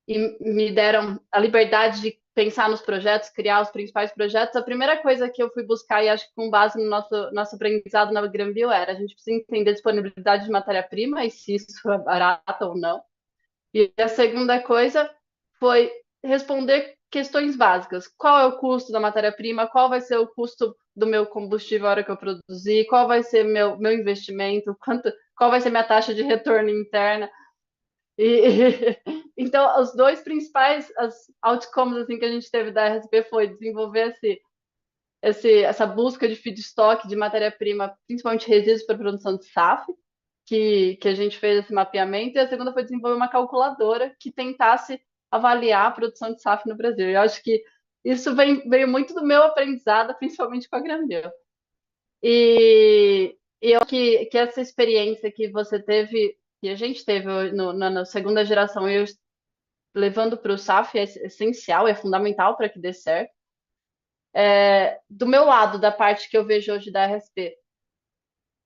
e me deram a liberdade de pensar nos projetos, criar os principais projetos. A primeira coisa que eu fui buscar, e acho que com base no nosso aprendizado na Granville, era a gente precisa entender a disponibilidade de matéria-prima e se isso é barata ou não. E a segunda coisa foi responder questões básicas. Qual é o custo da matéria-prima? Qual vai ser o custo do meu combustível na hora que eu produzir? Qual vai ser meu investimento? qual vai ser minha taxa de retorno interna. E, então, os dois principais outcomes assim, que a gente teve da RSP foi desenvolver essa busca de feedstock, de matéria-prima, principalmente resíduos para produção de SAF, que a gente fez esse mapeamento, e a segunda foi desenvolver uma calculadora que tentasse avaliar a produção de SAF no Brasil. Eu acho que isso veio muito do meu aprendizado, principalmente com a Granbio. E eu acho que essa experiência que você teve, que a gente teve na segunda geração, e eu levando para o SAF é essencial, é fundamental para que dê certo. Do meu lado, da parte que eu vejo hoje da RSP,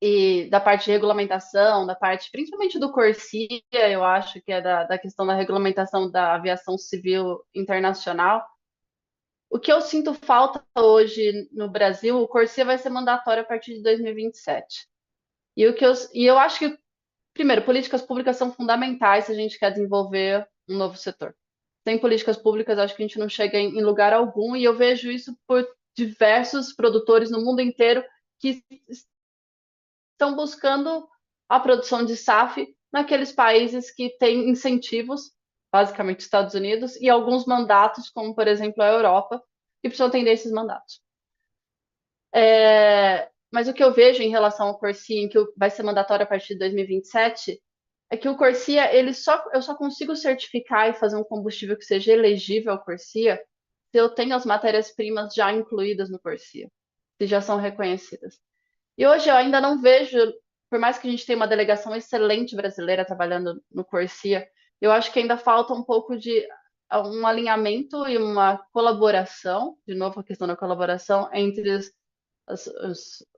e da parte de regulamentação, da parte principalmente do CORSIA, eu acho que é da questão da regulamentação da aviação civil internacional. O que eu sinto falta hoje no Brasil, o CORSIA vai ser mandatório a partir de 2027. E eu acho que, primeiro, políticas públicas são fundamentais se a gente quer desenvolver um novo setor. Sem políticas públicas, acho que a gente não chega em lugar algum, e eu vejo isso por diversos produtores no mundo inteiro que estão buscando a produção de SAF naqueles países que têm incentivos, basicamente Estados Unidos, e alguns mandatos, como por exemplo a Europa, que precisam atender esses mandatos. Mas o que eu vejo em relação ao CORSIA, em que vai ser mandatório a partir de 2027, é que o CORSIA, eu só consigo certificar e fazer um combustível que seja elegível ao CORSIA se eu tenho as matérias-primas já incluídas no CORSIA, se já são reconhecidas. E hoje eu ainda não vejo, por mais que a gente tenha uma delegação excelente brasileira trabalhando no CORSIA, eu acho que ainda falta um pouco de um alinhamento e uma colaboração, de novo a questão da colaboração, entre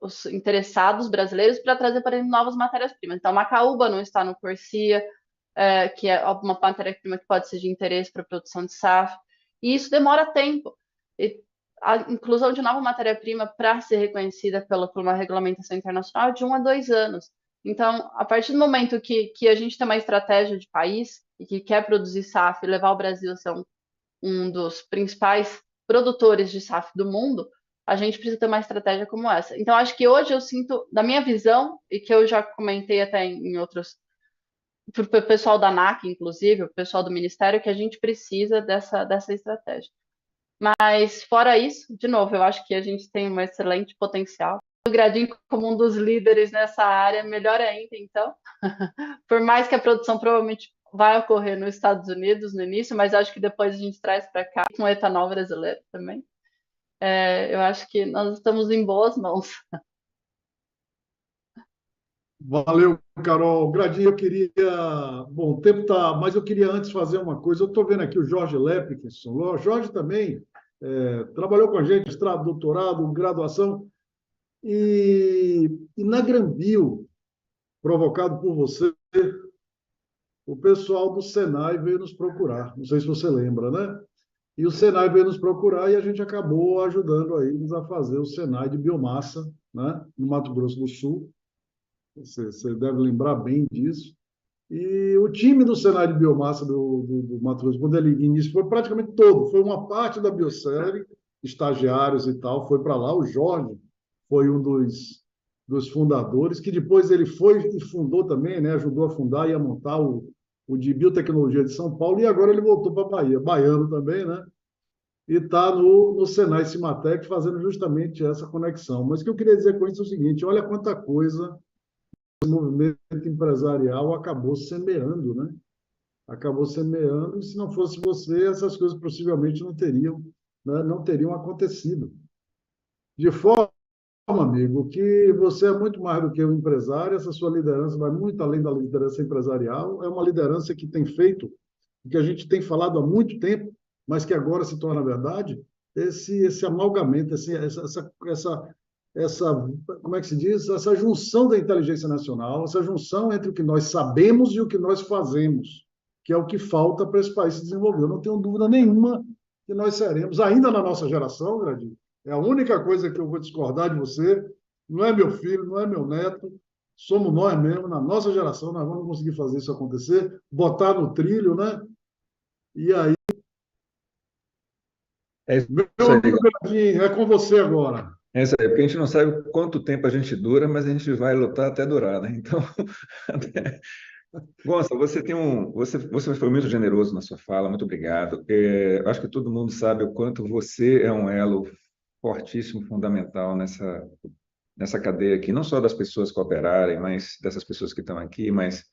os interessados brasileiros para trazer para eles novas matérias-primas. Então, a macaúba não está no CORSIA, que é uma matéria-prima que pode ser de interesse para a produção de SAF, e isso demora tempo. E a inclusão de nova matéria-prima para ser reconhecida por uma regulamentação internacional é de 1 a 2 anos. Então, a partir do momento que a gente tem uma estratégia de país e que quer produzir SAF e levar o Brasil a ser um dos principais produtores de SAF do mundo, a gente precisa ter uma estratégia como essa. Então, acho que hoje eu sinto, da minha visão, e que eu já comentei até em outros, para o pessoal da ANAC, inclusive, o pessoal do Ministério, que a gente precisa dessa estratégia. Mas, fora isso, de novo, eu acho que a gente tem um excelente potencial. O Gradinho, como um dos líderes nessa área, melhor ainda, então. Por mais que a produção provavelmente vai ocorrer nos Estados Unidos no início, mas acho que depois a gente traz para cá com etanol brasileiro também. Eu acho que nós estamos em boas mãos. Valeu, Carol. Gradinho, eu queria. Bom, o tempo está. Mas eu queria antes fazer uma coisa. Eu estou vendo aqui o Jorge Lepkinson. O Jorge também trabalhou com a gente, mestrado, doutorado, graduação. E na Granbio, provocado por você, o pessoal do Senai veio nos procurar. Não sei se você lembra, né? E o Senai veio nos procurar e a gente acabou ajudando a eles a fazer o Senai de biomassa, né? No Mato Grosso do Sul. Você deve lembrar bem disso. E o time do Senai de biomassa do Mato Grosso, quando ele iniciou, foi praticamente todo. Foi uma parte da Biocele, estagiários e tal, foi para lá. O Jorge foi um dos fundadores, que depois ele foi e fundou também, né? Ajudou a fundar e a montar o de Biotecnologia de São Paulo, e agora ele voltou para a Bahia, baiano também, né? E está no Senai Cimatec fazendo justamente essa conexão. Mas o que eu queria dizer com isso é o seguinte: olha quanta coisa o movimento empresarial acabou semeando, né? Acabou semeando, e se não fosse você, essas coisas possivelmente não teriam, né? Não teriam acontecido. De forma, amigo, que você é muito mais do que um empresário, essa sua liderança vai muito além da liderança empresarial, é uma liderança que tem feito o que a gente tem falado há muito tempo, mas que agora se torna verdade, esse amalgamento, essa, como é que se diz? Essa junção da inteligência nacional, essa junção entre o que nós sabemos e o que nós fazemos, que é o que falta para esse país se desenvolver. Eu não tenho dúvida nenhuma que nós seremos, ainda na nossa geração, Gradinho, é a única coisa que eu vou discordar de você, não é meu filho, não é meu neto, somos nós mesmos, na nossa geração, nós vamos conseguir fazer isso acontecer, botar no trilho, né? E aí, É isso meu aí, amigo Gradinho, é com você agora. É isso aí, porque a gente não sabe quanto tempo a gente dura, mas a gente vai lutar até durar, né? Então, Gonça, você foi muito generoso na sua fala, muito obrigado. Eu acho que todo mundo sabe o quanto você é um elo fortíssimo, fundamental nessa cadeia aqui, não só das pessoas cooperarem, mas dessas pessoas que estão aqui, mas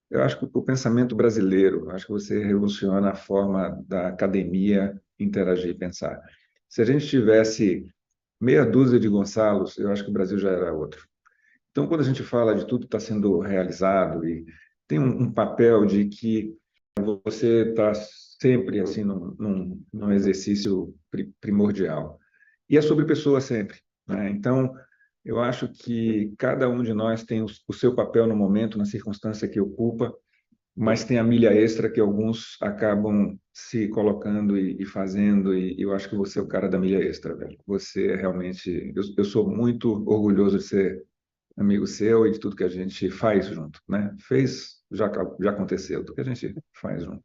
eu acho que o pensamento brasileiro, eu acho que você revoluciona a forma da academia interagir e pensar. Se a gente tivesse meia dúzia de Gonçalos, eu acho que o Brasil já era outro. Então, quando a gente fala de tudo que está sendo realizado e tem um papel de que você está sempre assim num exercício primordial. E é sobre pessoas sempre, né? Então, eu acho que cada um de nós tem o seu papel no momento, na circunstância que ocupa, mas tem a milha extra que alguns acabam se colocando e fazendo, e eu acho que você é o cara da milha extra, velho. Você é realmente... Eu sou muito orgulhoso de ser amigo seu e de tudo que a gente faz junto, né? Fez, já aconteceu, tudo que a gente faz junto.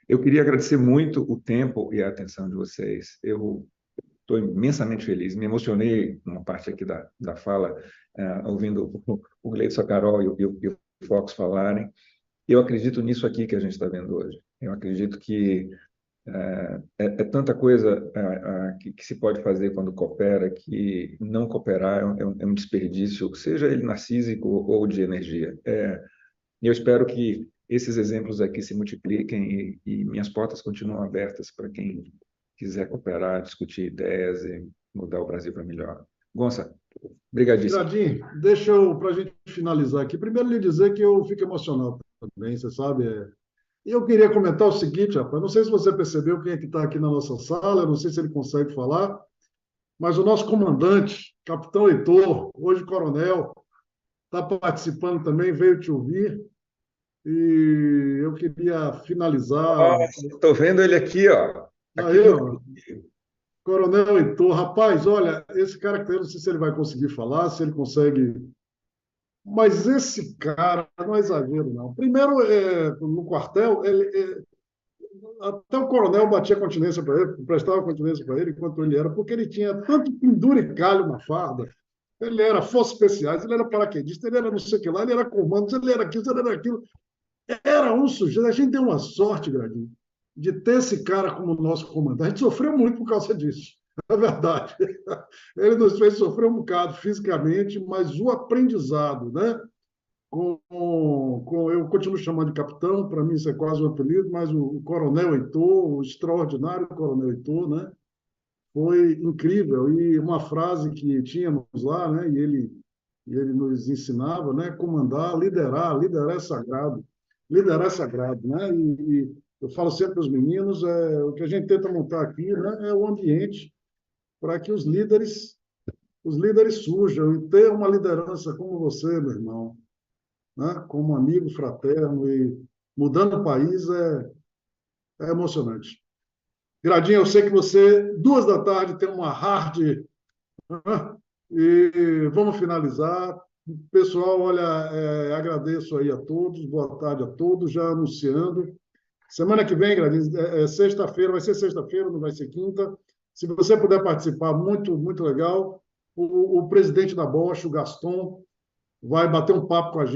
Eu queria agradecer muito o tempo e a atenção de vocês. Eu estou imensamente feliz, me emocionei uma parte aqui da fala, ouvindo o Gleidson, a Carol e o Fox falarem. Eu acredito nisso aqui que a gente está vendo hoje. Eu acredito que é tanta coisa que se pode fazer quando coopera, que não cooperar é um desperdício, seja ele narcísico ou de energia. E eu espero que esses exemplos aqui se multipliquem e minhas portas continuam abertas para quem quiser cooperar, discutir ideias e mudar o Brasil para melhor. Gonça, brigadíssimo. Gradim, deixa eu, para a gente finalizar aqui, primeiro lhe dizer que eu fico emocionado também, você sabe. E eu queria comentar o seguinte, rapaz, não sei se você percebeu quem é que está aqui na nossa sala, eu não sei se ele consegue falar, mas o nosso comandante, Capitão Heitor, hoje coronel, está participando também, veio te ouvir, e eu queria finalizar. Estou vendo ele aqui, ó. Aqui Aí, do... ó, Coronel Heitor, rapaz, olha, esse cara que tá aí, não sei se ele vai conseguir falar, se ele consegue. Mas esse cara, não é exagero, não. Primeiro, no quartel, até o coronel batia continência para ele, prestava continência para ele enquanto ele era, porque ele tinha tanto penduricalho na farda. Ele era forças especiais, ele era paraquedista, ele era não sei o que lá, ele era comando, ele era aquilo, ele era aquilo. Era um sujeito. A gente deu uma sorte, Gradinho, de ter esse cara como nosso comandante. A gente sofreu muito por causa disso. É verdade. Ele nos fez sofrer um bocado fisicamente, mas o aprendizado, né? Eu continuo chamando de capitão, para mim isso é quase um apelido, mas o Coronel Heitor, o extraordinário Coronel Heitor, né? Foi incrível. E uma frase que tínhamos lá, né? E ele nos ensinava, né? Comandar, liderar é sagrado. Liderar é sagrado, né? E eu falo sempre para os meninos, o que a gente tenta montar aqui, né? É o ambiente para que os líderes surjam e ter uma liderança como você, meu irmão, né? Como amigo fraterno e mudando o país é emocionante. Gradinho, eu sei que você, 2 da tarde, tem uma hard, né? E vamos finalizar. Pessoal, olha, agradeço aí a todos, boa tarde a todos, já anunciando. Semana que vem, Gradinho, sexta-feira, vai ser sexta-feira, não vai ser quinta. Se você puder participar, muito, muito legal. O presidente da Bosch, o Gaston, vai bater um papo com a gente.